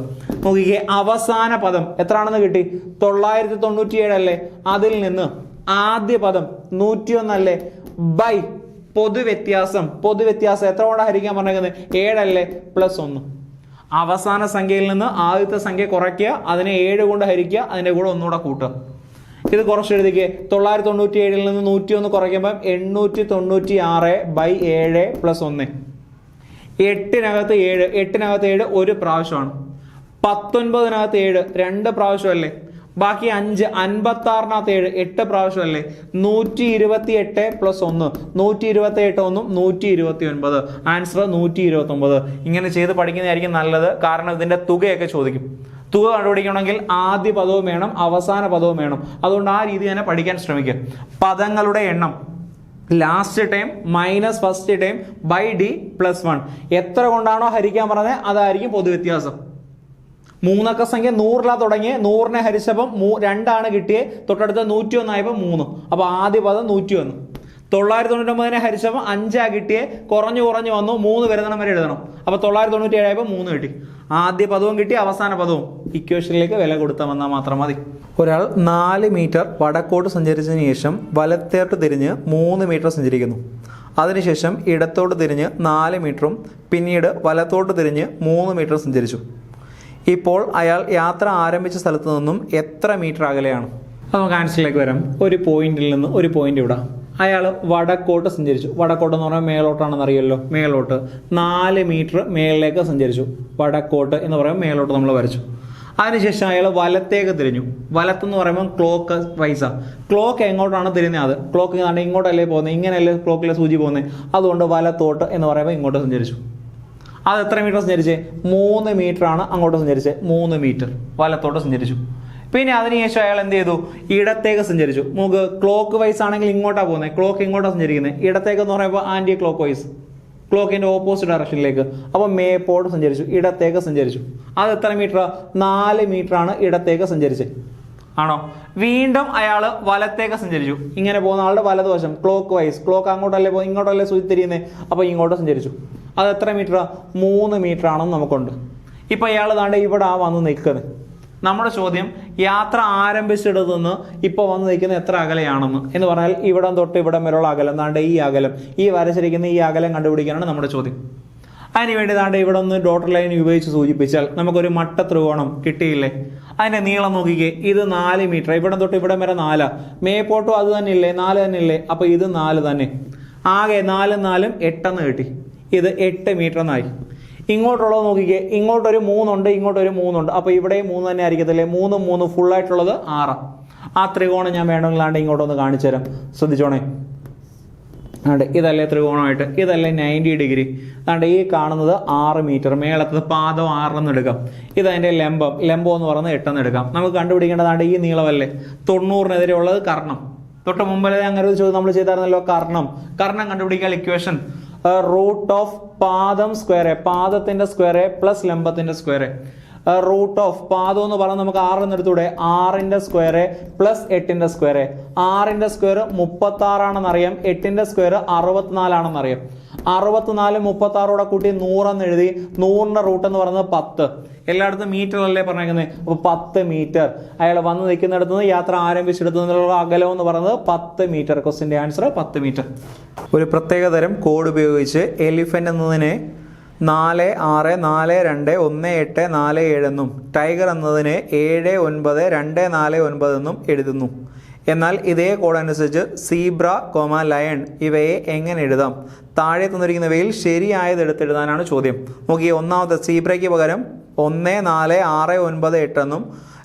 നോക്കിക്കേ, അവസാന പദം എത്രയാണെന്ന് കിട്ടി? 997 അല്ലേ, അതിൽ നിന്ന് ആദ്യ പദം 101 അല്ലേ, ബൈ പൊതുവ്യത്യാസം എത്ര കൊണ്ട് ഹരിക്കാൻ പറഞ്ഞേക്കുന്നത്? 7 അല്ലേ, +1. അവസാന സംഖ്യയിൽ നിന്ന് ആദ്യത്തെ സംഖ്യ കുറയ്ക്കുക, അതിനെ 7 കൊണ്ട് ഹരിക്കുക, അതിൻ്റെ കൂടെ ഒന്നുകൂടെ കൂട്ടുക. ഇത് കുറച്ച് എഴുതിക്കേ. 997-ൽ നിന്ന് 101 കുറയ്ക്കുമ്പോൾ 896/7 + 1. 8-നകത്ത് 7, 8-നകത്ത് 7 ഒരു പ്രാവശ്യമാണ്. 19-നകത്ത് 7 2 പ്രാവശ്യമല്ലേ. ബാക്കി 5, 56-നകത്ത് 7 8 പ്രാവശ്യമല്ലേ. 128 + 1, 128 1 129. ആൻസർ 129. ഇങ്ങനെ ചെയ്ത് പഠിക്കുന്നതായിരിക്കും നല്ലത്. കാരണം ഇതിന്റെ തുകയൊക്കെ ചോദിക്കും. തുക കണ്ടുപിടിക്കണമെങ്കിൽ ആദ്യ പദവും വേണം, അവസാന പദവും വേണം. അതുകൊണ്ട് ആ രീതി തന്നെ പഠിക്കാൻ ശ്രമിക്കുക. പദങ്ങളുടെ എണ്ണം last time minus first time by d + 1. എത്ര കൊണ്ടാണോ ഹരിക്കാൻ പറഞ്ഞത് അതായിരിക്കും പൊതുവ്യത്യാസം. 3 അക്ക സംഖ്യ 100-ലാ തുടങ്ങിയ 100-നെ ഹരിച്ചപ്പം 2 കിട്ടിയേ. തൊട്ടടുത്ത 101 ആയപ്പോൾ 3. അപ്പോൾ ആദ്യ പദം 101. 999 ഹരിച്ചപ്പോൾ 5 കിട്ടിയേ, കുറഞ്ഞു വന്നു 3 വരുന്നിടം വരെ എഴുതണം. അപ്പോൾ 997 ആയപ്പോൾ 3 കിട്ടി. ആദ്യ പദവും കിട്ടി, അവസാന പദവും. ഇക്വേഷനിലേക്ക് വില കൊടുത്താൽ വന്നാൽ മാത്രം മതി. ഒരാൾ 4 മീറ്റർ വടക്കോട്ട് സഞ്ചരിച്ചതിന് ശേഷം വലത്തോട്ട് തിരിഞ്ഞ് 3 മീറ്റർ സഞ്ചരിക്കുന്നു. അതിനുശേഷം ഇടത്തോട്ട് തിരിഞ്ഞ് 4 മീറ്ററും പിന്നീട് വലത്തോട്ട് തിരിഞ്ഞ് 3 മീറ്റർ സഞ്ചരിച്ചു. ഇപ്പോൾ അയാൾ യാത്ര ആരംഭിച്ച സ്ഥലത്തു നിന്നും എത്ര മീറ്റർ അകലെയാണ്? അപ്പോൾ നമുക്ക് ആൻസറിലേക്ക് വരാം. ഒരു പോയിന്റിൽ നിന്ന് ഒരു പോയിന്റ് ഇവിടെ. അയാൾ വടക്കോട്ട് സഞ്ചരിച്ചു. വടക്കോട്ട് എന്ന് പറഞ്ഞാൽ മേലോട്ടാണെന്ന് അറിയുമല്ലോ. മേലോട്ട് 4 മീറ്റർ മേളിലേക്ക് സഞ്ചരിച്ചു. വടക്കോട്ട് എന്ന് പറയുമ്പോൾ മേലോട്ട് നമ്മൾ വരച്ചു. അതിനുശേഷം അയാൾ വലത്തേക്ക് തിരിഞ്ഞു. വലത്തെന്ന് പറയുമ്പോൾ ക്ലോക്ക് വൈസാണ്. ക്ലോക്ക് എങ്ങോട്ടാണ് തിരിഞ്ഞത്? ക്ലോക്ക് ഇങ്ങോട്ടല്ലേ പോകുന്നത്, ഇങ്ങനെയല്ലേ ക്ലോക്കിലെ സൂചി പോകുന്നത്. അതുകൊണ്ട് വലത്തോട്ട് എന്ന് പറയുമ്പോൾ ഇങ്ങോട്ട് സഞ്ചരിച്ചു. അത് എത്ര മീറ്റർ സഞ്ചരിച്ചേ? 3 മീറ്റർ ആണ് അങ്ങോട്ട് സഞ്ചരിച്ചത്. 3 മീറ്റർ വലത്തോട്ട് സഞ്ചരിച്ചു. പിന്നെ അതിനുശേഷം അയാൾ എന്ത് ചെയ്തു? ഇടത്തേക്ക് സഞ്ചരിച്ചു. നമുക്ക് ക്ലോക്ക് വൈസ് ആണെങ്കിൽ ഇങ്ങോട്ടാണ് പോകുന്നത്, ക്ലോക്ക് ഇങ്ങോട്ടാണ് സഞ്ചരിക്കുന്നത്. ഇടത്തേക്ക് എന്ന് പറയുമ്പോൾ ആൻറ്റി ക്ലോക്ക് വൈസ്, ക്ലോക്കിൻ്റെ ഓപ്പോസിറ്റ് ഡയറക്ഷനിലേക്ക്. അപ്പോൾ മേപ്പോട്ട് സഞ്ചരിച്ചു, ഇടത്തേക്ക് സഞ്ചരിച്ചു. അത് എത്ര മീറ്റർ? 4 മീറ്റർ ആണ് ഇടത്തേക്ക് സഞ്ചരിച്ചത്, ആണോ? വീണ്ടും അയാൾ വലത്തേക്ക് സഞ്ചരിച്ചു. ഇങ്ങനെ പോകുന്ന ആളുടെ വലതുവശം ക്ലോക്ക് വൈസ്, ക്ലോക്ക് അങ്ങോട്ടല്ലേ പോകുന്നത്, ഇങ്ങോട്ടല്ലേ സൂചി തിരിയുന്നത്. അപ്പോൾ ഇങ്ങോട്ട് സഞ്ചരിച്ചു. അത് എത്ര മീറ്റർ? 3 മീറ്റർ ആണെന്ന് നമുക്കുണ്ട്. ഇപ്പോൾ ഇയാൾ ദാണ്ട് ഇവിടെ വന്ന് നിൽക്കുന്നത്. നമ്മുടെ ചോദ്യം യാത്ര ആരംഭിച്ചിടത്തു നിന്ന് ഇപ്പോൾ വന്ന് നിൽക്കുന്ന എത്ര അകലെയാണെന്ന് എന്ന് പറഞ്ഞാൽ ഇവിടം തൊട്ട് ഇവിടം വരെയുള്ള അകലം, ദാണ്ട് ഈ അകലം, ഈ വരച്ചിരിക്കുന്ന ഈ അകലം കണ്ടുപിടിക്കാനാണ് നമ്മുടെ ചോദ്യം. അതിനുവേണ്ടി ദാണ്ട് ഇവിടെ ഒന്ന് ഡോട്ടർ ലൈൻ ഉപയോഗിച്ച് സൂചിപ്പിച്ചാൽ നമുക്കൊരു മട്ട ത്രികോണം കിട്ടിയില്ലേ? അതിൻ്റെ നീളം നോക്കിക്കേ. ഇത് 4 മീറ്റർ, ഇവിടം തൊട്ട് ഇവിടം വരെ 4. മേപ്പോട്ടും അത് തന്നെ ഇല്ലേ? 4 തന്നെ ഇല്ലേ? അപ്പോൾ ഇത് 4 തന്നെ. ആകെ 4 4 8 എന്ന് കിട്ടി. ഇത് 8 മീറ്റർ എന്നായി. ഇങ്ങോട്ടുള്ളത് നോക്കിക്കേ. ഇങ്ങോട്ടൊരു 3 ഉണ്ട്, ഇങ്ങോട്ടൊരു 3 ഉണ്ട്. അപ്പോൾ ഇവിടെയും 3 തന്നെ ആയിരിക്കത്തില്ലേ? 3 3 ഫുള്ളായിട്ടുള്ളത് 6. ആ ത്രികോണം ഞാൻ വേണമെങ്കിലാണ്ട് ഇങ്ങോട്ടൊന്ന് കാണിച്ചു തരാം. ശ്രദ്ധിച്ചോണേ. അതെ, ഇതല്ലേ ത്രികോണമായിട്ട്, ഇതല്ലേ 90 ഡിഗ്രി. അതാണ്ട് ഈ കാണുന്നത് 6 മീറ്റർ. മേളത്തത് പാദം 6 എന്ന് എടുക്കാം. ഇതതിൻ്റെ ലംബം എന്ന് പറയുന്നത് 8 എന്ന് എടുക്കാം. നമുക്ക് കണ്ടുപിടിക്കേണ്ടതാണ്ട് ഈ നീളമല്ലേ? 90-നെതിരെ ഉള്ളത് കർണം. തൊട്ട് മുമ്പല്ലേ അങ്ങനെ ഒരു ചോദ്യം നമ്മൾ ചെയ്തായിരുന്നല്ലോ, കർണം കണ്ടുപിടിക്കാൻ ഇക്വേഷൻ റൂട്ട് ഓഫ് പാദം സ്ക്വയർ, പാദത്തിന്റെ സ്ക്വയർ പ്ലസ് ലംബത്തിന്റെ സ്ക്വയർ. റൂട്ട് ഓഫ് പാദം എന്ന് പറഞ്ഞാൽ നമുക്ക് 6 എന്ന് എടുത്തൂടെ? 6ന്റെ സ്ക്വയർ പ്ലസ് 8ന്റെ സ്ക്വയർ. 6ന്റെ സ്ക്വയർ 36 ആണെന്നറിയാം, 8ന്റെ സ്ക്വയർ 64 ആണെന്നറിയാം. 64 36 കൂട്ടി 100 എന്ന് എഴുതി. 100ന്റെ റൂട്ട് എന്ന് പറയുന്നത് 10. എല്ലായിടത്തും മീറ്ററല്ലേ പറഞ്ഞേക്കുന്നത്. അപ്പോൾ 10 മീറ്റർ. അയാൾ വന്ന് നിൽക്കുന്നിടത്ത് നിന്ന് യാത്ര ആരംഭിച്ചെടുത്തു നിന്നുള്ള അകലം എന്ന് പറയുന്നത് 10 മീറ്റർ. ക്വസ്റ്റിന്റെ answer 10 metre. ഒരു പ്രത്യേകതരം കോഡ് ഉപയോഗിച്ച് എലിഫന്റ് എന്നതിനെ 4 6 4 2 1 8 4 7 എന്നും ടൈഗർ എന്നതിനെ 7 9 2 4 9 എന്നും എഴുതുന്നു. എന്നാൽ ഇതേ കോഡ് അനുസരിച്ച് സീബ്ര ലയൺ ഇവയെ എങ്ങനെ എഴുതാം? താഴെ തന്നിരിക്കുന്നവയിൽ ശരിയായത് എടുത്തെഴുതാനാണ് ചോദ്യം. നോക്കിയേ, ഒന്നാമത്തെ സീബ്രയ്ക്ക് പകരം 1 4 6 9 8 എന്നും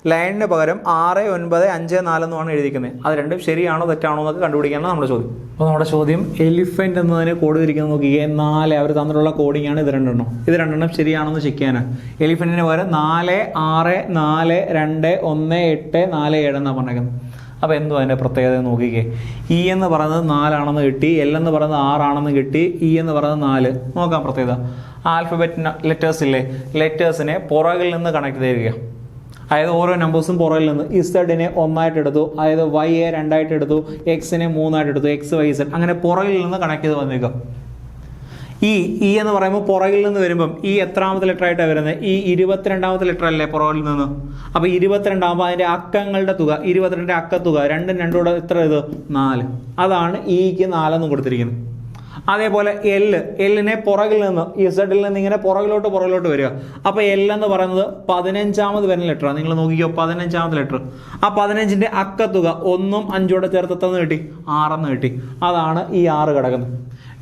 ലയണിന് പകരം 6 9 5 4 എന്നുമാണ് എഴുതിയിരിക്കുന്നത്. അത് രണ്ടും ശരിയാണോ തെറ്റാണോ എന്നൊക്കെ കണ്ടുപിടിക്കാനാണ് നമ്മുടെ ചോദ്യം. അപ്പോൾ നമ്മുടെ ചോദ്യം എലിഫന്റ് എന്നതിന് കോഡ് തിരിക്കുന്നത് നോക്കിയേ. 4 അവർ തന്നിട്ടുള്ള കോഡിംഗ് ആണ് ഇത് രണ്ടെണ്ണം. ഇത് രണ്ടെണ്ണം ശരിയാണെന്ന് ചെക്ക് ചെയ്യാനാണ്. എലിഫന്റിന് പകരം 4 6 4 2 1 8 4 7 എന്നാണ് പറഞ്ഞേക്കുന്നത്. അപ്പോൾ എന്തോ അതിൻ്റെ പ്രത്യേകത നോക്കിക്കേ. ഇ എന്ന് പറയുന്നത് 4 ആണെന്ന് കിട്ടി, എൽ എന്ന് പറയുന്നത് 6 ആണെന്ന് കിട്ടി, ഇ എന്ന് പറയുന്നത് 4. നോക്കാം പ്രത്യേകത. ആൽഫബറ്റ് ലെറ്റേഴ്സ് ഇല്ലേ? ലെറ്റേഴ്സിനെ പുറകിൽ നിന്ന് കണക്ട് ചെയ്യുക. അതായത് ഓരോ നമ്പേഴ്സും പുറകിൽ നിന്ന്. ഇസഡിനെ 1 ആയിട്ട് എടുത്തു, അതായത് വൈയെ 2 ആയിട്ട് എടുത്തു, എക്സിനെ 3 ആയിട്ട് എടുത്തു, എക്സ് വൈ സെഡ്, അങ്ങനെ പുറകിൽ നിന്ന് കണക്ട് ചെയ്ത് വന്നേക്കാം. ഇ എന്ന് പറയുമ്പോൾ പുറകിൽ നിന്ന് വരുമ്പം ഈ എത്രാമത്തെ ലെറ്റർ ആയിട്ടാണ് വരുന്നത്? ഈ 22ാമത്തെ ലെറ്റർ അല്ലേ പുറകിൽ നിന്ന്? അപ്പോൾ 22 ആകുമ്പോൾ അതിൻ്റെ അക്കങ്ങളുടെ തുക, 22ന്റെ അക്കത്തുക, രണ്ടും കൂടെ എത്ര? ഇത് 4. അതാണ് ഇക്ക് 4 എന്ന് കൊടുത്തിരിക്കുന്നത്. അതേപോലെ എല്ലിനെ പുറകിൽ നിന്ന്, ഇസഡിൽ നിന്ന് ഇങ്ങനെ പുറകിലോട്ട് വരിക. അപ്പോൾ എൽ എന്ന് പറയുന്നത് 15ാമത് വരുന്ന ലെറ്ററാണ്. നിങ്ങൾ നോക്കിക്കോ, 15ാമത്തെ ലെറ്റർ. ആ 15ന്റെ അക്കത്തുക 1ഉം 5ഉം ചേർത്ത് എത്ര കിട്ടി? 6 എന്ന് കിട്ടി. അതാണ് ഈ 6 കിടക്കുന്നത്.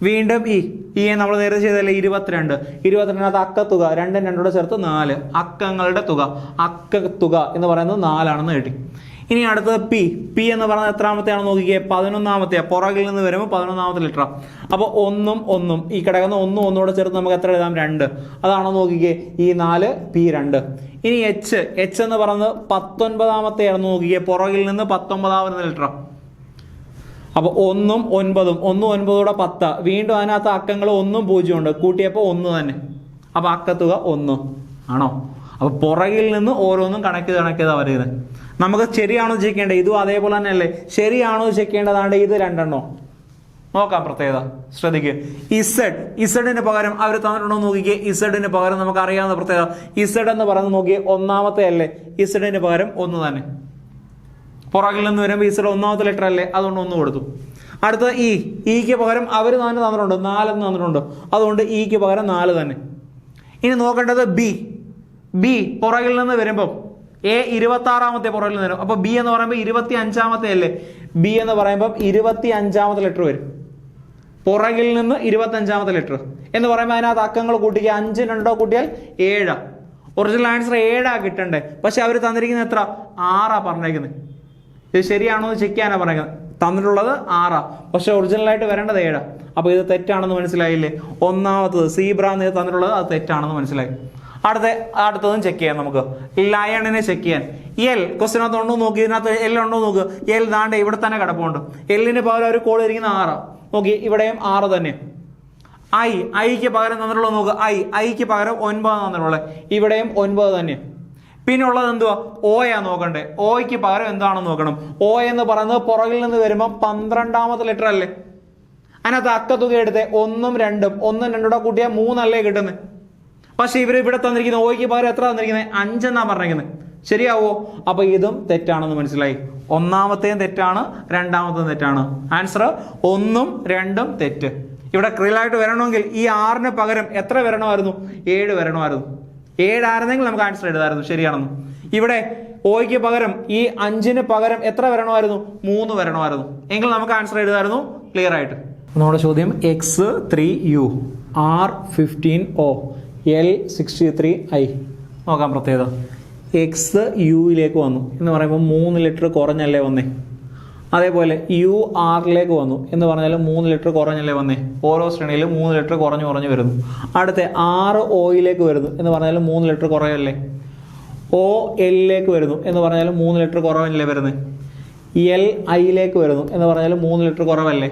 വീണ്ടും ഈ നമ്മൾ നേരത്തെ ചെയ്തല്ലേ 22 അക്കത്തുക, 2ഉം 2 ചേർത്ത് 4. അക്കങ്ങളുടെ തുക, അക്കത്തുക എന്ന് പറയുന്നത് 4 ആണെന്ന് കിട്ടി. ഇനി അടുത്തത് പി എന്ന് പറയുന്നത് എത്രാമത്തെയാണ് നോക്കിക്കേ? 11ാമത്തെ. പുറകിൽ നിന്ന് വരുമ്പോൾ 11ാമത്തെ ലെറ്റർ. അപ്പോൾ 1ഉം ഈ കിടക്കുന്ന 1ഉം 1 ചേർത്ത് നമുക്ക് എത്ര എഴുതാം? 2. അതാണോ നോക്കിക്കേ? ഈ 4 P2. ഇനി എച്ച് എന്ന് പറയുന്നത് 19ാമത്തെയാണ് നോക്കിക്കേ. പുറകിൽ നിന്ന് 19ാമത്തെ ലെറ്റർ. അപ്പോൾ 1ഉം 9ഉം 1ഉം 9ഉം കൂടെ 10. വീണ്ടും അതിനകത്ത് അക്കങ്ങൾ 1ഉം 0ഉം ഉണ്ട്. കൂട്ടിയപ്പോൾ 1 തന്നെ. അപ്പോൾ അക്കത്തുക 1 ആണോ? അപ്പോൾ പുറകിൽ നിന്ന് ഓരോന്നും കണക്ട് ചെയ്താൽ വരുന്നത്. നമുക്ക് ശരിയാണോ ചെക്ക് ചെയ്യേണ്ടത്? ഇതും അതേപോലെ തന്നെ അല്ലേ? ശരിയാണോ ചെക്ക് ചെയ്യേണ്ടതാണ്ട് ഇത് 2 എണ്ണം. നോക്കാം പ്രത്യേകത ശ്രദ്ധിക്കുക. ഇസഡിന് പകരം അവർ തന്നിട്ടുണ്ടോ നോക്കിക്കേ. ഇസഡിന് പകരം നമുക്ക് അറിയാവുന്ന പ്രത്യേകത ഇസഡ് എന്ന് പറയുന്നത് നോക്കിയേ ഒന്നാമത്തെ അല്ലേ, ഇസഡിന് പകരം 1 തന്നെ. പുറകിൽ നിന്ന് വരുമ്പോൾ ഇസഡ് ഒന്നാമത്തെ ലെറ്റർ അല്ലേ, അതുകൊണ്ട് 1 കൊടുത്തു. അടുത്ത ഇക്ക് പകരം അവർ തന്നെ തന്നിട്ടുണ്ട് 4 എന്ന് തന്നിട്ടുണ്ട്, അതുകൊണ്ട് ഇക്ക് പകരം 4 തന്നെ. ഇനി നോക്കേണ്ടത് ബി പുറകിൽ നിന്ന് വരുമ്പം എ 26ാമത്തെ പുറകിൽ നിന്ന് വരും. അപ്പൊ ബി എന്ന് പറയുമ്പോൾ 25ാമത്തെ അല്ലേ, ബി എന്ന് പറയുമ്പോൾ 25ാമത്തെ ലെറ്റർ വരും. പുറകിൽ നിന്ന് 25ാമത്തെ ലെറ്റർ എന്ന് പറയുമ്പോൾ അതിനകത്ത് അക്കങ്ങൾ കൂട്ടിക്കുക. 5 2 കൂട്ടിയാൽ 7. ഒറിജിനൽ ആൻസർ 7 കിട്ടണ്ടേ, പക്ഷെ അവർ തന്നിരിക്കുന്നത് എത്ര? 6 പറഞ്ഞേക്കുന്നത്. ഇത് ശരിയാണോ എന്ന് ചെക്ക് ചെയ്യാനാണ് പറയുന്നത്. തന്നിട്ടുള്ളത് 6, പക്ഷെ ഒറിജിനലായിട്ട് വരേണ്ടത് 7. അപ്പോൾ ഇത് തെറ്റാണെന്ന് മനസ്സിലായില്ലേ? ഒന്നാമത്തത് സീബ്ര എന്ന് തന്നിട്ടുള്ളത് അത് തെറ്റാണെന്ന് മനസ്സിലായി. അടുത്തതും ചെക്ക് ചെയ്യാം നമുക്ക്. ലയണിനെ ചെക്ക് ചെയ്യാൻ എൽ ക്വസ്റ്റിനകത്ത് ഉണ്ടോ നോക്കി, ഇതിനകത്ത് എൽ ഉണ്ടോ നോക്ക്. എൽ ദാണ്ട് ഇവിടെ തന്നെ കിടപ്പുണ്ട്. എല്ലിന് പകരം ഒരു കോൾ ഇരിക്കുന്ന 6 നോക്കി, ഇവിടെയും 6 തന്നെ. ഐക്ക് പകരം തന്നിട്ടുള്ളത് നോക്ക്. ഐക്ക് പകരം 9 തന്നിട്ടുള്ളത്, ഇവിടെയും 9 തന്നെ. പിന്നെ ഉള്ളത് എന്തുവാ? ഓയാ നോക്കണ്ടേ. ഓയ്ക്ക് പകരം എന്താണെന്ന് നോക്കണം. ഓ എന്ന് പറയുന്നത് പുറകിൽ നിന്ന് വരുമ്പോൾ 12ാമത്തെ ലെറ്റർ അല്ലേ. അതിനകത്ത് അക്കത്തുക എടുത്തേ 1ഉം 2ഉം 1ഉം 2 കൂട്ടിയാൽ 3 അല്ലേ കിട്ടുന്നത്. പക്ഷെ ഇവിടെ തന്നിരിക്കുന്നത് ഓയ്ക്ക് പകരം എത്ര തന്നിരിക്കുന്നത്? 5 എന്നാ പറഞ്ഞിരിക്കുന്നത്. ശരിയാവോ? അപ്പൊ ഇതും തെറ്റാണെന്ന് മനസ്സിലായി. ഒന്നാമത്തെയും തെറ്റാണ്, രണ്ടാമത്തെയും തെറ്റാണ്. ആൻസർ 1ഉം 2ഉം തെറ്റ്. ഇവിടെ ക്ലിയറായിട്ട് വരണമെങ്കിൽ ഈ 6ന് പകരം എത്ര വരണമായിരുന്നു? 7 വരണമായിരുന്നു. 7 ആയിരുന്നെങ്കിൽ നമുക്ക് ആൻസർ എഴുതാമായിരുന്നു ശരിയാണെന്ന്. ഇവിടെ ഓയ്ക്ക് പകരം ഈ 5ന് പകരം എത്ര വരണമായിരുന്നു? 3 വരണമായിരുന്നു. എങ്കിൽ നമുക്ക് ആൻസർ എഴുതാമായിരുന്നു ക്ലിയർ ആയിട്ട്. നമ്മുടെ ചോദ്യം X3U R15O L63I. നോക്കാം പ്രത്യേകത. എക്സ് യുയിലേക്ക് വന്നു എന്ന് പറയുമ്പോൾ 3 ലെറ്റർ കുറഞ്ഞല്ലേ വന്നേ. അതേപോലെ യു ആറിലേക്ക് വന്നു എന്ന് പറഞ്ഞാൽ 3 ലെറ്റർ കുറഞ്ഞല്ലേ വന്നേ. ഓരോ ശ്രേണിയിലും 3 ലെറ്റർ കുറഞ്ഞു വരുന്നു. അടുത്ത 6 ഒയിലേക്ക് വരുന്നു എന്ന് പറഞ്ഞാൽ 3 ലെറ്റർ കുറയല്ലേ. ഒ എല്ലിലേക്ക് വരുന്നു എന്ന് പറഞ്ഞാൽ 3 ലെറ്റർ കുറവല്ലേ വരുന്നത്. എൽ ഐയിലേക്ക് വരുന്നു എന്ന് പറഞ്ഞാൽ 3 ലെറ്റർ കുറവല്ലേ.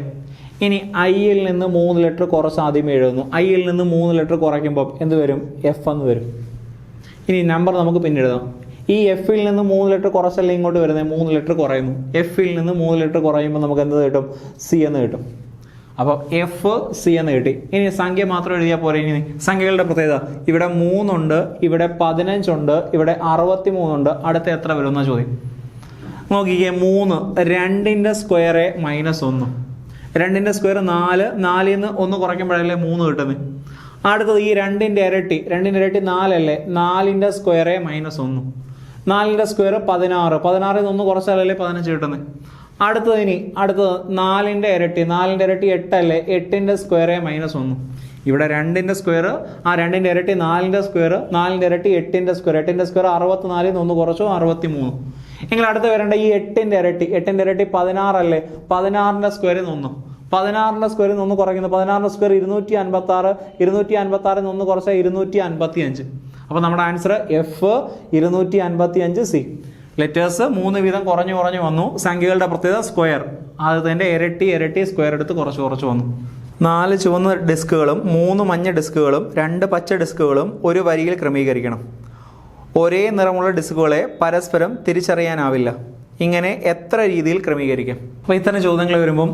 ഇനി ഐയിൽ നിന്ന് 3 ലെറ്റർ കുറച്ച് ആദ്യമേ എഴുതുന്നു. ഐയിൽ നിന്ന് 3 ലെറ്റർ കുറയ്ക്കുമ്പോൾ എന്ത് വരും? എഫ് എന്ന് വരും. ഇനി നമ്പർ നമുക്ക് പിന്നെ എഴുതാം. ഈ എഫിൽ നിന്ന് 3 ലെറ്റർ കുറച്ചല്ലേ ഇങ്ങോട്ട് വരുന്നത്, 3 ലെറ്റർ കുറയുന്നു. എഫിൽ നിന്ന് 3 ലെറ്റർ കുറയുമ്പോൾ നമുക്ക് എന്ത് കിട്ടും? സി എന്ന് കിട്ടും. അപ്പോൾ എഫ് സി എന്ന് കിട്ടി. ഇനി സംഖ്യ മാത്രം എഴുതിയാൽ പോരെ. ഇനി സംഖ്യകളുടെ പ്രത്യേകത, ഇവിടെ 3 ഉണ്ട്, ഇവിടെ 15 ഉണ്ട്, ഇവിടെ 63 ഉണ്ട്. അടുത്ത എത്ര വരും എന്നാ ചോദ്യം. നോക്കിക്കേ, 3 2ന്റെ സ്ക്വയർ -1. 2ന്റെ സ്ക്വയർ 4, 4ൽ നിന്ന് 1 കുറയ്ക്കുമ്പോഴല്ലേ 3 കിട്ടുന്നത്. അടുത്തത് ഈ 2ന്റെ ഇരട്ടി 4 അല്ലേ. 4ന്റെ സ്ക്വയർ -1. 4ന്റെ സ്ക്വയർ 16, 16ൽ നിന്ന് 1 കുറച്ചാലല്ലേ 15 കിട്ടുന്നത്. അടുത്തത് 4ന്റെ ഇരട്ടി 8 അല്ലേ. 8ന്റെ സ്ക്വയർ -1. ഇവിടെ 2ന്റെ സ്ക്വയർ, ആ 2ന്റെ ഇരട്ടി 4ന്റെ സ്ക്വയർ, 4ന്റെ ഇരട്ടി 8ന്റെ സ്ക്വയർ, 8ന്റെ സ്ക്വയർ 64ൽ നിന്ന് 1 കുറച്ചു 63. എങ്കിൽ അടുത്ത് വരേണ്ട ഈ 8ന്റെ ഇരട്ടി 16 അല്ലേ. 16ന്റെ സ്ക്വയറിൽ നിന്ന് 16ന്റെ സ്ക്വയറിൽ നിന്ന് 1 കുറയ്ക്കുന്നു. 16ന്റെ സ്ക്വയർ 256, 256ൽ നിന്ന് 1 കുറച്ചാൽ 255. അപ്പോൾ നമ്മുടെ ആൻസർ എഫ് 255 സി. ലെറ്റേഴ്സ് 3 വീതം കുറഞ്ഞു വന്നു. സംഖ്യകളുടെ പ്രത്യേകത സ്ക്വയർ, അതിന്റെ ഇരട്ടി സ്ക്വയർ എടുത്ത് കുറച്ച് വന്നു. 4 ചുവന്ന ഡിസ്കുകളും 3 മഞ്ഞ ഡിസ്കുകളും 2 പച്ച ഡിസ്കുകളും ഒരു വരിയിൽ ക്രമീകരിക്കണം. ഒരേ നിറമുള്ള ഡിസ്കുകളെ പരസ്പരം തിരിച്ചറിയാനാവില്ല. ഇങ്ങനെ എത്ര രീതിയിൽ ക്രമീകരിക്കാം? അപ്പോൾ ഇത്തരം ചോദ്യങ്ങൾ വരുമ്പം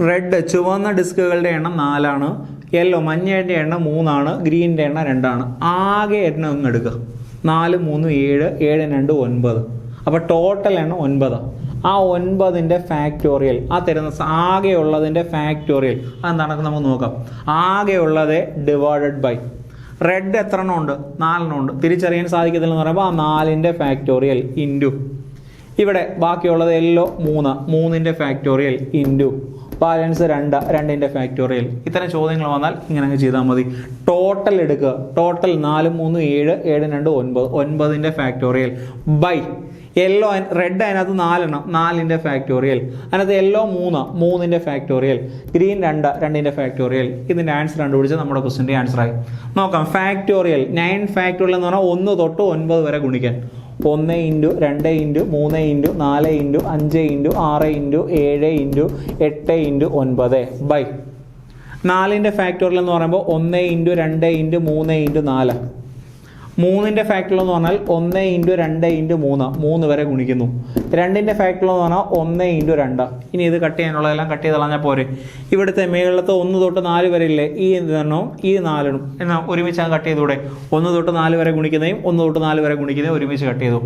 റെഡ് ചുവന്ന ഡിസ്കുകളുടെ എണ്ണം 4 ആണ്, യെല്ലോ മഞ്ഞയുടെ എണ്ണം 3 ആണ്, ഗ്രീനിൻ്റെ എണ്ണം 2 ആണ്. ആകെ എണ്ണം ഒന്ന് എടുക്കുക. 4 3 7, 7 2 9. അപ്പോൾ ടോട്ടൽ എണ്ണം 9. ആ 9ന്റെ ഫാക്ടോറിയൽ, ആ തരുന്ന ആകെ ഉള്ളതിൻ്റെ ഫാക്ടോറിയൽ അതെന്താണെന്ന് നമുക്ക് നോക്കാം. ആകെ ഉള്ളത് ഡിവൈഡഡ് ബൈ റെഡ് എത്ര എണ്ണം ഉണ്ട്? 4 എണ്ണം ഉണ്ട്. തിരിച്ചറിയാൻ സാധിക്കത്തില്ലെന്ന് പറയുമ്പോൾ ആ 4ന്റെ ഫാക്ടോറിയൽ ഇൻറ്റു ഇവിടെ ബാക്കിയുള്ളത് യെല്ലോ 3ന്റെ ഫാക്ടോറിയൽ ഇൻറ്റു ബാലൻസ് 2ന്റെ ഫാക്ടോറിയൽ. ഇത്തരം ചോദ്യങ്ങൾ വന്നാൽ ഇങ്ങനെ അങ്ങ് ചെയ്താൽ മതി. ടോട്ടൽ എടുക്കുക. ടോട്ടൽ 4 3 7, 7 2 9, 9ന്റെ ഫാക്ടോറിയൽ ബൈ യെല്ലോ റെഡ് അതിനകത്ത് 4 എണ്ണം, 4ന്റെ ഫാക്ടോറിയൽ. അതിനകത്ത് യെല്ലോ 3ന്റെ ഫാക്ടോറിയൽ, ഗ്രീൻ 2ന്റെ ഫാക്ടോറിയൽ. ഇതിന്റെ ആൻസർ കണ്ടുപിടിച്ച് നമ്മുടെ ക്വസ്റ്റിന്റെ ആൻസർ ആയി. നോക്കാം. ഫാക്ടോറിയൽ 9 ഫാക്ടോറിയൽ എന്ന് പറഞ്ഞാൽ 1 തൊട്ട് 9 വരെ ഗുണിക്കാൻ. 1 × 2 × 3 × 4 × 5 × 6 × 7 × 8 × 9 ബൈ 4ന്റെ ഫാക്ടോറിയൽ എന്ന് പറയുമ്പോൾ 1 × 2 × 3 × 4, 3ന്റെ ഫാക്ടറിയൽ എന്ന് പറഞ്ഞാൽ 1 ഇൻറ്റു 2 ഇൻറ്റു 3 3 വരെ ഗുണിക്കുന്നു. 2ന്റെ ഫാക്ടറിയൽ എന്ന് പറഞ്ഞാൽ 1 ഇൻറ്റു 2. ഇനി ഇത് കട്ട് ചെയ്യാനുള്ളതെല്ലാം കട്ട് ചെയ്ത് കളഞ്ഞാൽ പോരെ. ഇവിടുത്തെ മേളിലത്തെ 1 തൊട്ട് 4 വരെ ഇല്ലേ, ഈ 4 എന്നാൽ ഒരുമിച്ച് കട്ട് ചെയ്തൂടെ. 1 തൊട്ട് 4 വരെ ഗുണിക്കുന്നതും 1 തൊട്ട് 4 വരെ ഗുണിക്കുന്നതും ഒരുമിച്ച് കട്ട് ചെയ്തു.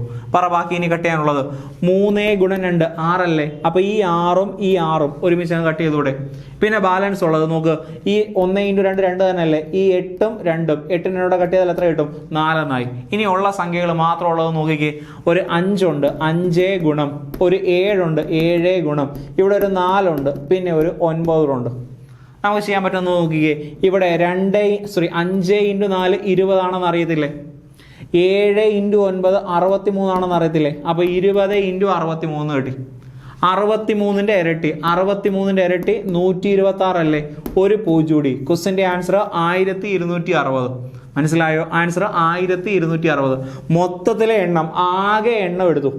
ബാക്കി ഇനി കട്ട് ചെയ്യാനുള്ളത് 3 ഗുണം 2 6 അല്ലേ. അപ്പോൾ ഈ 6ഉം ഈ 6ഉം ഒരുമിച്ച് കട്ട് ചെയ്തൂടെ. പിന്നെ ബാലൻസ് ഉള്ളത് നോക്ക്, ഈ 1 ഇൻറ്റു 2 2 തന്നെയല്ലേ. ഈ 8ഉം 2ഉം 8 കട്ട് ചെയ്താൽ എത്ര കിട്ടും? 4 എന്നായി. ഇനിയുള്ള സംഖ്യകൾ മാത്രമുള്ളത് നോക്കിക്കേ. ഒരു 5 ഉണ്ട്, 5 ഗുണം ഒരു 7 ഉണ്ട്, 7 ഗുണം ഇവിടെ ഒരു 4 ഉണ്ട്, പിന്നെ ഒരു 9 ഉണ്ട്. നമുക്ക് ചെയ്യാൻ പറ്റുമെന്ന് നോക്കിക്കേ. ഇവിടെ 5 ഇൻറ്റു 4 20 ആണെന്ന് അറിയത്തില്ലേ. 7 ഇൻറ്റു 9 63 ആണെന്ന് അറിയത്തില്ലേ. അപ്പോൾ 20 ഇൻറ്റു 63 കിട്ടി. 63ന്റെ ഇരട്ടി 126 അല്ലേ. ഒരു 0 കൂടി. ക്വസ്റ്റ്യൻ്റെ ആൻസർ 1260. മനസ്സിലായോ? ആൻസർ 1260. മൊത്തത്തിലെ എണ്ണം ആകെ എണ്ണം എടുത്തു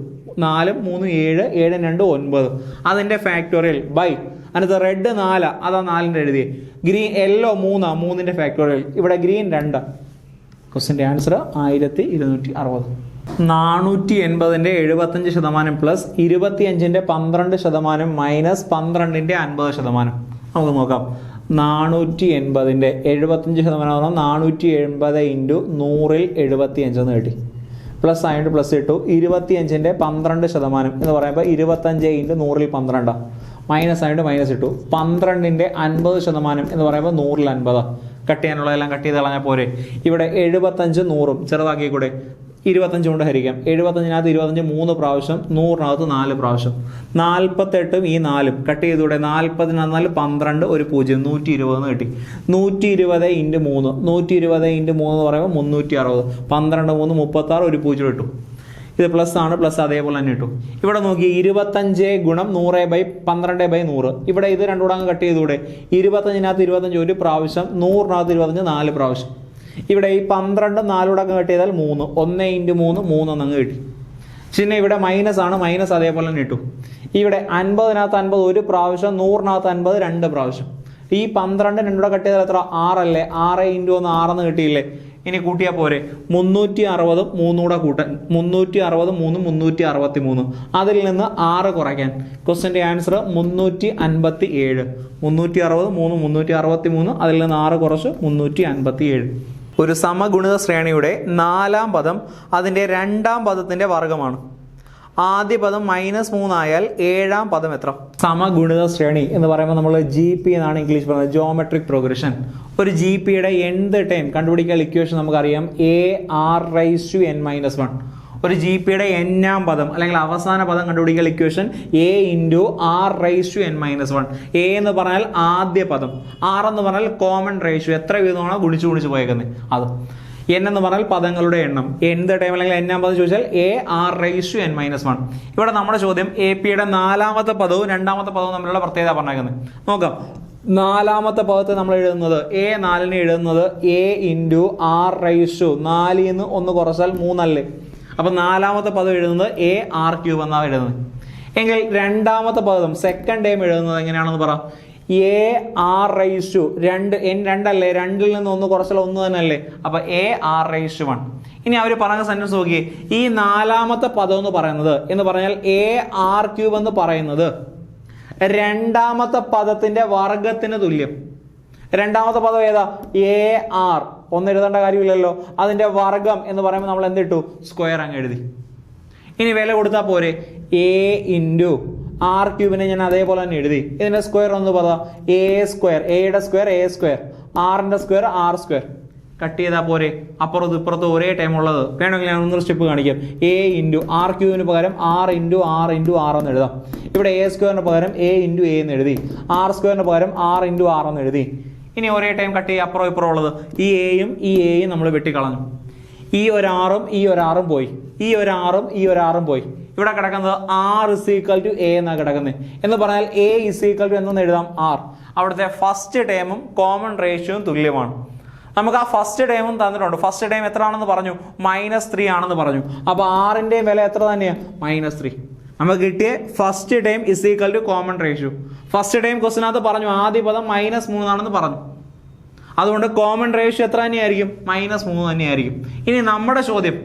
4 3 7 7 2 9. അതിൻ്റെ ഫാക്ടോറിയൽ ബൈ അതിനകത്ത് റെഡ് 4, അതാ 4ൻ്റെ എഴുതി. ഗ്രീൻ യെല്ലോ 3, 3ൻ്റെ ഫാക്ടോറിയൽ. ഇവിടെ ഗ്രീൻ 2. ക്വസ്റ്റ്യൻ്റെ ആൻസർ 1260. 480ന്റെ 75% പ്ലസ് 25ന്റെ 12% മൈനസ് 12ന്റെ 50%. നമുക്ക് നോക്കാം. 480ന്റെ 75% 480 ഇൻറ്റു 100ൽ 75 എന്ന് കിട്ടി. പ്ലസ് ആയിട്ട് പ്ലസ് ഇട്ടു. 25ന്റെ 12% എന്ന് പറയുമ്പോൾ 25 ഇൻറ്റു 100ൽ 12. മൈനസ് ആയിട്ട് മൈനസ് ഇട്ടു. 12ന്റെ 50% എന്ന് പറയുമ്പോൾ 100ൽ 50. കട്ട് ചെയ്യാനുള്ളതെല്ലാം കട്ട് ചെയ്ത് കളഞ്ഞാൽ പോരെ. ഇവിടെ 75 100ഉം ചെറുതാക്കി കൂടെ. 25 കൊണ്ട് ഹരിക്കാം. 75 3 പ്രാവശ്യം, 100 4 പ്രാവശ്യം. 48ഉം ഈ 4ഉം കട്ട് ചെയ്തൂടെ. 40 12 ഒരു 0 120 കിട്ടി. 120 ഇൻറ്റു 3 120 ഇൻറ്റു 3 എന്ന് പറയുമ്പോൾ 360. 12 3 36 ഒരു 0 കിട്ടും. ഇത് പ്ലസ് ആണ്, പ്ലസ് അതേപോലെ തന്നെ കിട്ടും. ഇവിടെ നോക്കി 25 ഗുണം 100/12/100. ഇവിടെ ഇത് രണ്ടുകൂടെ അങ്ങ് കട്ട് ചെയ്തൂടെ. 25 ഒരു പ്രാവശ്യം, 100 25 4 പ്രാവശ്യം. ഇവിടെ ഈ 12 4 കട്ട് ചെയ്താൽ 3 1 ഇൻറ്റു 3 3 എന്നങ്ങ് കിട്ടി. പിന്നെ ഇവിടെ മൈനസ് ആണ്, മൈനസ് അതേപോലെ തന്നെ കിട്ടും. ഇവിടെ 50 ഒരു പ്രാവശ്യം, 100 50 2 പ്രാവശ്യം. ഈ 12 2 കട്ട് ചെയ്താൽ എത്ര? 6 അല്ലേ. 6 ഇൻറ്റു 1 6 എന്ന് കിട്ടിയില്ലേ. ഇനി കൂട്ടിയാൽ പോരെ. 360 3 കൂടെ കൂട്ടാൻ. 360 3 363. അതിൽ നിന്ന് 6 കുറയ്ക്കാൻ. ക്വസ്റ്റ്യൻ്റെ ആൻസർ 357. 360 3 363. അതിൽ നിന്ന് 6 കുറച്ച് 357. ഒരു സമഗുണിത ശ്രേണിയുടെ 4ാം പദം അതിൻ്റെ 2ാം പദത്തിൻ്റെ വർഗ്ഗമാണ്. ആദ്യ പദം -3 ആയാൽ 7ാം പദം എത്ര? സമഗുണിത ശ്രേണി എന്ന് പറയുമ്പോൾ നമ്മൾ GP എന്നാണ് ഇംഗ്ലീഷ് പറയുന്നത്, ജോമെട്രിക് പ്രോഗ്രഷൻ. ഒരു GPയുടെ nth ടൈം കണ്ടുപിടിക്കാൻ ഇക്വേഷൻ നമുക്കറിയാം, AR⁻n-1. ഒരു GPയുടെ n-ാം പദം അല്ലെങ്കിൽ അവസാന പദം കണ്ടുപിടിക്കാൻ ഇക്വേഷൻ A × R⁻n-1. A എന്ന് പറഞ്ഞാൽ ആദ്യ പദം, R എന്ന് പറഞ്ഞാൽ കോമൺ റേഷ്യോ, എത്ര വീതമാണോ ഗുണിച്ചു പോയേക്കുന്നത് അത്. n എന്ന് പറഞ്ഞാൽ പദങ്ങളുടെ എണ്ണം. nth ടൈം അല്ലെങ്കിൽ n-ാം പദം ചോദിച്ചാൽ AR⁻n-1. ഇവിടെ നമ്മുടെ ചോദ്യം AP-യുടെ 4ാമത്തെ പദവും 2ാമത്തെ പദവും തമ്മിലുള്ള പ്രത്യേകത പറഞ്ഞേക്കുന്നത്. നോക്കാം. 4ാമത്തെ പദത്തെ നമ്മൾ എഴുതുന്നത് A4നെ എഴുതുന്നത് A × R⁻, 4ൽ നിന്ന് 1 കുറച്ചാൽ 3 അല്ലേ. അപ്പം 4ാമത്തെ പദം എഴുതുന്നത് AR³ എന്നാണ് എഴുതുന്നത്. എങ്കിൽ 2ാമത്തെ പദം സെക്കൻഡ് ടൈം എഴുതുന്നത് എങ്ങനെയാണെന്ന് പറ. AR⁻, 2 അല്ലേ. 2ൽ നിന്ന് 1 കുറച്ചാൽ 1 തന്നെ അല്ലേ. അപ്പം AR⁻1. ഇനി അവർ പറഞ്ഞ സെന്റൻസ് നോക്കിയേ. ഈ 4ാമത്തെ പദം എന്ന് പറഞ്ഞാൽ AR³ എന്ന് പറയുന്നത് 2ാമത്തെ പദത്തിന്റെ വർഗത്തിന് തുല്യം. 2ാമത്തെ പദം ഏതാ? AR. ഒന്ന് എഴുതേണ്ട കാര്യമില്ലല്ലോ. അതിന്റെ വർഗം എന്ന് പറയുമ്പോൾ നമ്മൾ എന്തിട്ടു? സ്ക്വയർ അങ്ങ് എഴുതി. ഇനി വില കൊടുത്താൽ പോരെ. A × R³ ഞാൻ അതേപോലെ തന്നെ എഴുതി. ഇതിന്റെ സ്ക്വയർ ഒന്ന് പറ. A². എയുടെ square A². R-ന്റെ square R². Cut ചെയ്താൽ പോരെ. അപ്പുറത്ത് ഇപ്പുറത്ത് ഒരേ ടൈം ഉള്ളത്. വേണമെങ്കിൽ ഞാൻ ഒന്നൊരു സ്റ്റെപ്പ് കാണിക്കാം. A × R³ പകരം R × R × R എന്ന് എഴുതാം. ഇവിടെ A² പകരം A × A എന്ന് എഴുതി. R² പകരം R × R എന്ന് എഴുതി. ഇനി ഒരേ ടൈം കട്ട് ചെയ്യുക. അപ്പുറം ഇപ്പുറം ഉള്ളത് ഈ എയും നമ്മൾ വെട്ടിക്കളഞ്ഞു. ഈ ഒരു ആറും പോയി. ഈ ഒരു ആറും പോയി. ഇവിടെ കിടക്കുന്നത് R = A എന്നാണ് കിടക്കുന്നത്. എന്ന് പറഞ്ഞാൽ A = എന്നൊന്ന് എഴുതാം R. അവിടുത്തെ ഫസ്റ്റ് ടൈമും കോമൺ റേഷ്യോയും തുല്യമാണ്. നമുക്ക് ആ ഫസ്റ്റ് ടൈമും തന്നിട്ടുണ്ട്. ഫസ്റ്റ് ടൈം എത്ര ആണെന്ന് പറഞ്ഞു? -3 ആണെന്ന് പറഞ്ഞു. അപ്പോൾ R-ന്റെ വില എത്ര തന്നെയാണ്? -3. നമുക്ക് കിട്ടിയ first time = common ratio. First time ക്വസ്റ്റിനകത്ത് പറഞ്ഞു ആദ്യ പദം -3 ആണെന്ന് പറഞ്ഞു. അതുകൊണ്ട് കോമൺ റേഷ്യോ എത്ര തന്നെയായിരിക്കും? -3 തന്നെയായിരിക്കും. ഇനി നമ്മുടെ ചോദ്യം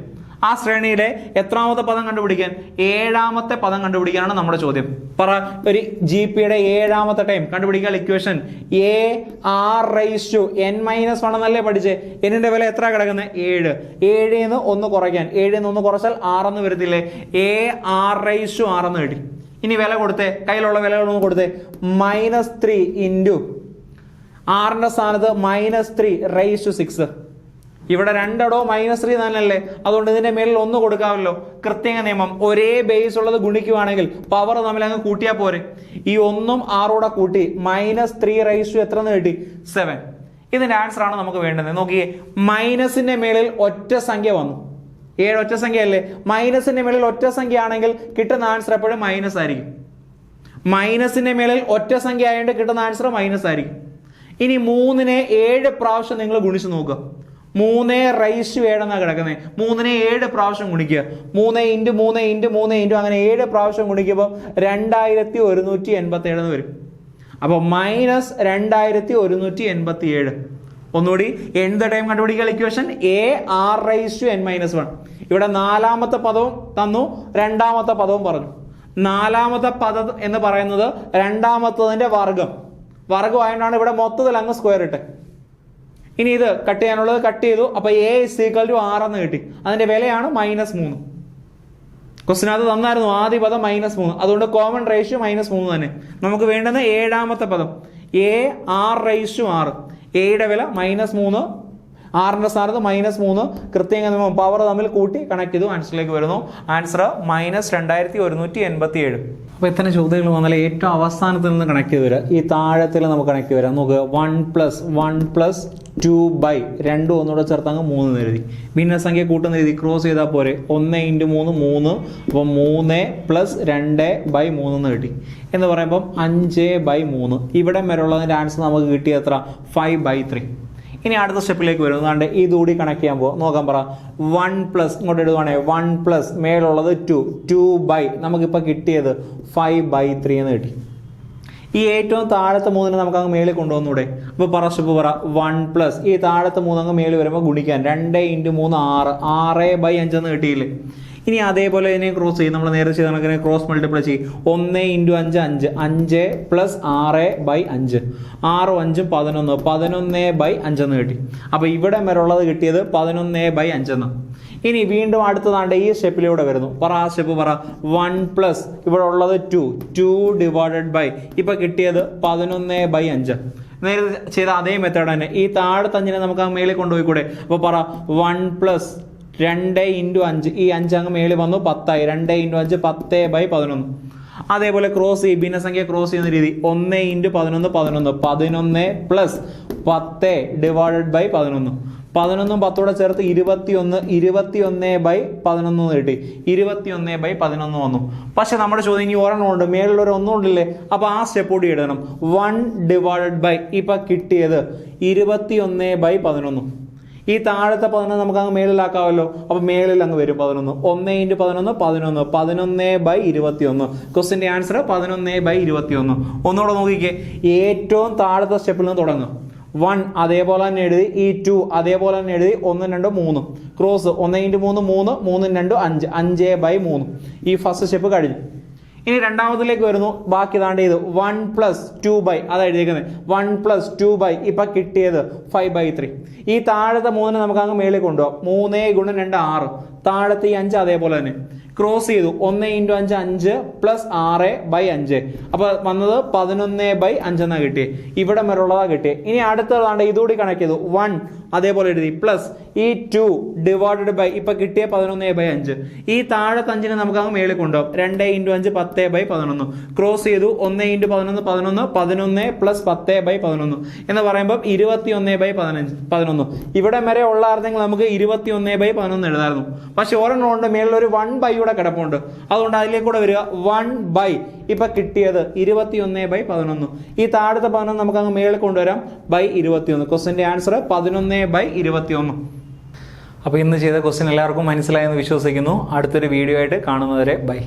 ആ ശ്രേണിയിലെ എത്രാമത്തെ പദം കണ്ടുപിടിക്കാൻ? 7ാമത്തെ പദം കണ്ടുപിടിക്കാനാണ് നമ്മുടെ ചോദ്യം. പറ, ഒരു GPയുടെ 7ാമത്തെ ടൈം കണ്ടുപിടിക്കാൻ ഇക്വേഷൻ AR⁻n-1 എന്നല്ലേ പഠിച്ചേ? എന്നിന്റെ വില എത്ര കിടക്കുന്നത്? 7. 7ൽ നിന്ന് 1 കുറയ്ക്കാൻ, 7ൽ നിന്ന് 1 കുറച്ചാൽ 6 എന്ന് വരത്തില്ലേ? AR⁻6 എന്ന് കിട്ടി. ഇനി വില കൊടുത്തേ, കയ്യിലുള്ള വിലകളൊന്ന് കൊടുത്തേ. -3 ഇൻറ്റു 6ന്റെ സ്ഥാനത്ത് -3⁻6. ഇവിടെ രണ്ടിടോ -3 തന്നെയല്ലേ, അതുകൊണ്ട് ഇതിന്റെ മേലിൽ 1 കൊടുക്കാമല്ലോ. കൃത്യക നിയമം, ഒരേ ബേസ് ഉള്ളത് ഗുണിക്കുവാണെങ്കിൽ പവർ തമ്മിൽ അങ്ങ് കൂട്ടിയാൽ പോരെ. ഈ 1ഉം 6 കൂട്ടി -3 എത്ര എന്ന് കിട്ടി? 7. ഇതിന്റെ ആൻസർ ആണ് നമുക്ക് വേണ്ടത്. നോക്കിയേ, മൈനസിന്റെ മേളിൽ ഒറ്റ സംഖ്യ വന്നു. 7 ഒറ്റ സംഖ്യ അല്ലേ? മൈനസിന്റെ മേളിൽ ഒറ്റ സംഖ്യ ആണെങ്കിൽ കിട്ടുന്ന ആൻസർ എപ്പോഴും മൈനസ് ആയിരിക്കും. മൈനസിന്റെ മേളിൽ ഒറ്റ സംഖ്യ ആയതുകൊണ്ട് കിട്ടുന്ന ആൻസർ മൈനസ് ആയിരിക്കും. ഇനി 3നെ 7 പ്രാവശ്യം നിങ്ങൾ ഗുണിച്ച് നോക്കുക. 3⁻7 എന്നാ കിടക്കുന്നത്. 3നെ 7 പ്രാവശ്യം ഗുണിക്കുക. 3 ഇൻറ്റു 3 ഇൻറ്റു 3 ഇൻറ്റു അങ്ങനെ 7 പ്രാവശ്യം ഗുണിക്കുമ്പോൾ 2187 എന്ന് വരും. അപ്പോൾ -2187. ഒന്നുകൂടി എന്ത് ടൈം കണ്ടുപിടിക്കുക ഇക്വേഷൻ? AR⁻n-1. ഇവിടെ 4ാമത്തെ പദവും തന്നു, 2ാമത്തെ പദവും പറഞ്ഞു. 4ാമത്തെ പദം എന്ന് പറയുന്നത് 2ാമത്തതിന്റെ വർഗമായതുകൊണ്ടാണ് ഇവിടെ മൊത്തത്തിൽ അങ്ങ് സ്ക്വയർ ഇട്ട്. ഇനി ഇത് കട്ട് ചെയ്യാനുള്ളത് കട്ട് ചെയ്തു. അപ്പൊ A = 6 എന്ന് കിട്ടി. അതിന്റെ വിലയാണ് -3. ക്വസ്റ്റിനകത്ത് തന്നായിരുന്നു ആദ്യ പദം -3. അതുകൊണ്ട് കോമൺ റേഷ്യോ -3 തന്നെ. നമുക്ക് വേണ്ടുന്ന 7ാമത്തെ പദം AR⁻6. എയുടെ വില -3, 6ന്റെ സ്ഥാനത്ത് -3. കൃത്യങ്ങൾ നിയമം, പവർ തമ്മിൽ കൂട്ടി കണക്ട് ചെയ്തു ആൻസറിലേക്ക് വരുന്നു. ആൻസർ -2187. അപ്പൊ എത്ര ചോദ്യങ്ങൾ വന്നാൽ ഏറ്റവും അവസാനത്തിൽ നിന്ന് കണക്ട് ചെയ്ത് വരാം. ഈ താഴത്തിൽ നമുക്ക് കണക്ട് ചെയ്ത് വരാം. നമുക്ക് 1+1+2 രണ്ടും ഒന്നുകൂടെ ചേർത്ത് അങ്ങ് 3 എഴുതി. ഭിന്നസംഖ്യ കൂട്ടുന്ന എഴുതി ക്രോസ് ചെയ്താൽ പോരെ. 1 × 3 3. അപ്പോൾ 3+2/3 എന്ന് കിട്ടി. എന്ന് പറയുമ്പം 5/3. ഇവിടെ വരെയുള്ളതിന്റെ ആൻസർ നമുക്ക് കിട്ടിയ എത്ര? 5/3. ഇനി അടുത്ത സ്റ്റെപ്പിലേക്ക് വരും. അതുകൊണ്ട് ഇതുകൂടി കണക്ട് ചെയ്യാൻ പോകും. നോക്കാൻ പറ. 1+ ഇങ്ങോട്ട് എഴുതുവാണെങ്കിൽ 1+ മേലുള്ളത് 2 നമുക്കിപ്പോൾ കിട്ടിയത് 5/3 എന്ന് കിട്ടി. ഈ ഏറ്റവും താഴത്തെ 3നെ നമുക്ക് അങ്ങ് മേളിൽ കൊണ്ടുവന്നൂടെ? അപ്പോൾ പറ സ്റ്റെപ്പ് പറ. 1+ ഈ താഴത്തെ 3 അങ്ങ് മേളിൽ വരുമ്പോൾ ഗുണിക്കാൻ 2 × 3 6. 6/5 എന്ന് കിട്ടിയില്ലേ? ഇനി അതേപോലെ ഇതിനെ ക്രോസ് ചെയ്യും. നമ്മൾ നേരെ ചെയ്ത കണക്കിനെ ക്രോസ് മൾട്ടിപ്ലൈ ചെയ്യും. 1 × 5 5. 5 + 6/5. 6 5 11. 11/5 എന്ന് കിട്ടി. അപ്പൊ ഇവിടെ വരെയുള്ളത് കിട്ടിയത് 11/5 എന്ന്. ഇനി വീണ്ടും അടുത്തതാണ്ട് ഈ സ്റ്റെപ്പിലൂടെ വരുന്നു. പറ ആ സ്റ്റെപ്പ് പറ. 1+ ഇവിടെ ഉള്ളത് 2 ഇപ്പൊ കിട്ടിയത് 11/5. നേരത്തെ ചെയ്ത അതേ മെത്തേഡ് തന്നെ. ഈ താഴത്തെ 5നെ നമുക്ക് ആ മേളിൽ കൊണ്ടുപോയിക്കൂടെ? അപ്പൊ പറ 1+ 2 × 5. ഈ 5 അങ്ങ് മേളിൽ വന്നു 10 ആയി. 2 × 5 10/11. അതേപോലെ ക്രോസ് ചെയ്യും. ഭിന്നസംഖ്യ ക്രോസ് ചെയ്യുന്ന രീതി. 1 × 11 11. 11 + 10/11. 11ഉം 10 ചേർത്ത് 21. 21/11 കിട്ടി. 21/11 വന്നു. പക്ഷെ നമ്മുടെ ചോദ്യം ഇനി ഒരെണ്ണം ഉണ്ട്, മേളിലൊരു 1 ഉണ്ടല്ലേ? അപ്പൊ ആ സ്റ്റെപ്പ് കൂടി എഴുതണം. 1/ ഇപ്പൊ കിട്ടിയത് 21/11. ഈ താഴത്തെ 11 നമുക്ക് അങ്ങ് മേളിലാക്കാമല്ലോ. അപ്പൊ മേളിൽ അങ്ങ് വരും 11. 1 × 11 11. 11/21. ക്വസ്റ്റിന്റെ ആൻസർ 11/21. ഒന്നുകൂടെ നോക്കിക്കേ. ഏറ്റവും താഴത്തെ സ്റ്റെപ്പിൽ നിന്ന് തുടങ്ങും. 1 അതേപോലെ തന്നെ എഴുതി. ഈ 2 അതേപോലെ തന്നെ എഴുതി. 1 2 3 ക്രോസ്. 1 × 3 3. 3 2 5. 5/3. ഈ ഫസ്റ്റ് സ്റ്റെപ്പ് കഴിഞ്ഞു. ഇനി രണ്ടാമത്തിലേക്ക് വരുന്നു. ബാക്കി താണ്ട് ഇത് 1+2 അതാ എഴുതിയിരിക്കുന്നത്. 1+2 ഇപ്പൊ കിട്ടിയത് 5/3. ഈ താഴത്തെ 3നെ നമുക്ക് അങ്ങ് മേളിൽ കൊണ്ടുപോകാം. 3 × 2 6. താഴത്തെ ഈ 5 അതേപോലെ തന്നെ ക്രോസ് ചെയ്തു. 1 × 5 5 + 6/5. അപ്പൊ വന്നത് 11/5 എന്നാ കിട്ടിയത്. ഇവിടെ വരെയുള്ളതാ കിട്ടിയത്. ഇനി അടുത്തതാണ്ട് ഇതുകൂടി കണക്ട് ചെയ്തു. 1 അതേപോലെ എഴുതി. പ്ലസ് ഈ 2 ഇപ്പൊ കിട്ടിയ 11/5. ഈ താഴത്തെ 5നെ നമുക്ക് അങ്ങ് മേളിൽ കൊണ്ടുപോകാം. 2 × 5 10/11. ക്രോസ് ചെയ്തു. 1 × 11 11. 11 + 10/11 എന്ന് പറയുമ്പോൾ 21/11. ഇവിടെ വരെ ഉള്ളായിരുന്നെങ്കിൽ നമുക്ക് 21/11 എഴുതായിരുന്നു. പക്ഷെ ഒരെണ്ണം കൊണ്ട് മേളിലൊരു 1/, കിടപ്പുണ്ട്. അതുകൊണ്ട് അതിലേക്കൂടെ വരിക. 1/. ഇപ്പൊ കിട്ടിയത് 21/11. ഈ താഴത്തെ 11 നമുക്ക് അങ്ങ് മേളിൽ കൊണ്ടുവരാം. 21. ക്വസ്റ്റിന്റെ ആൻസർ 11/21. അപ്പൊ ഇന്ന് ചെയ്ത ക്വസ്റ്റ്യൻ എല്ലാവർക്കും മനസ്സിലായെന്ന് വിശ്വസിക്കുന്നു. അടുത്തൊരു വീഡിയോ ആയിട്ട് കാണുന്നവരെ ബൈ.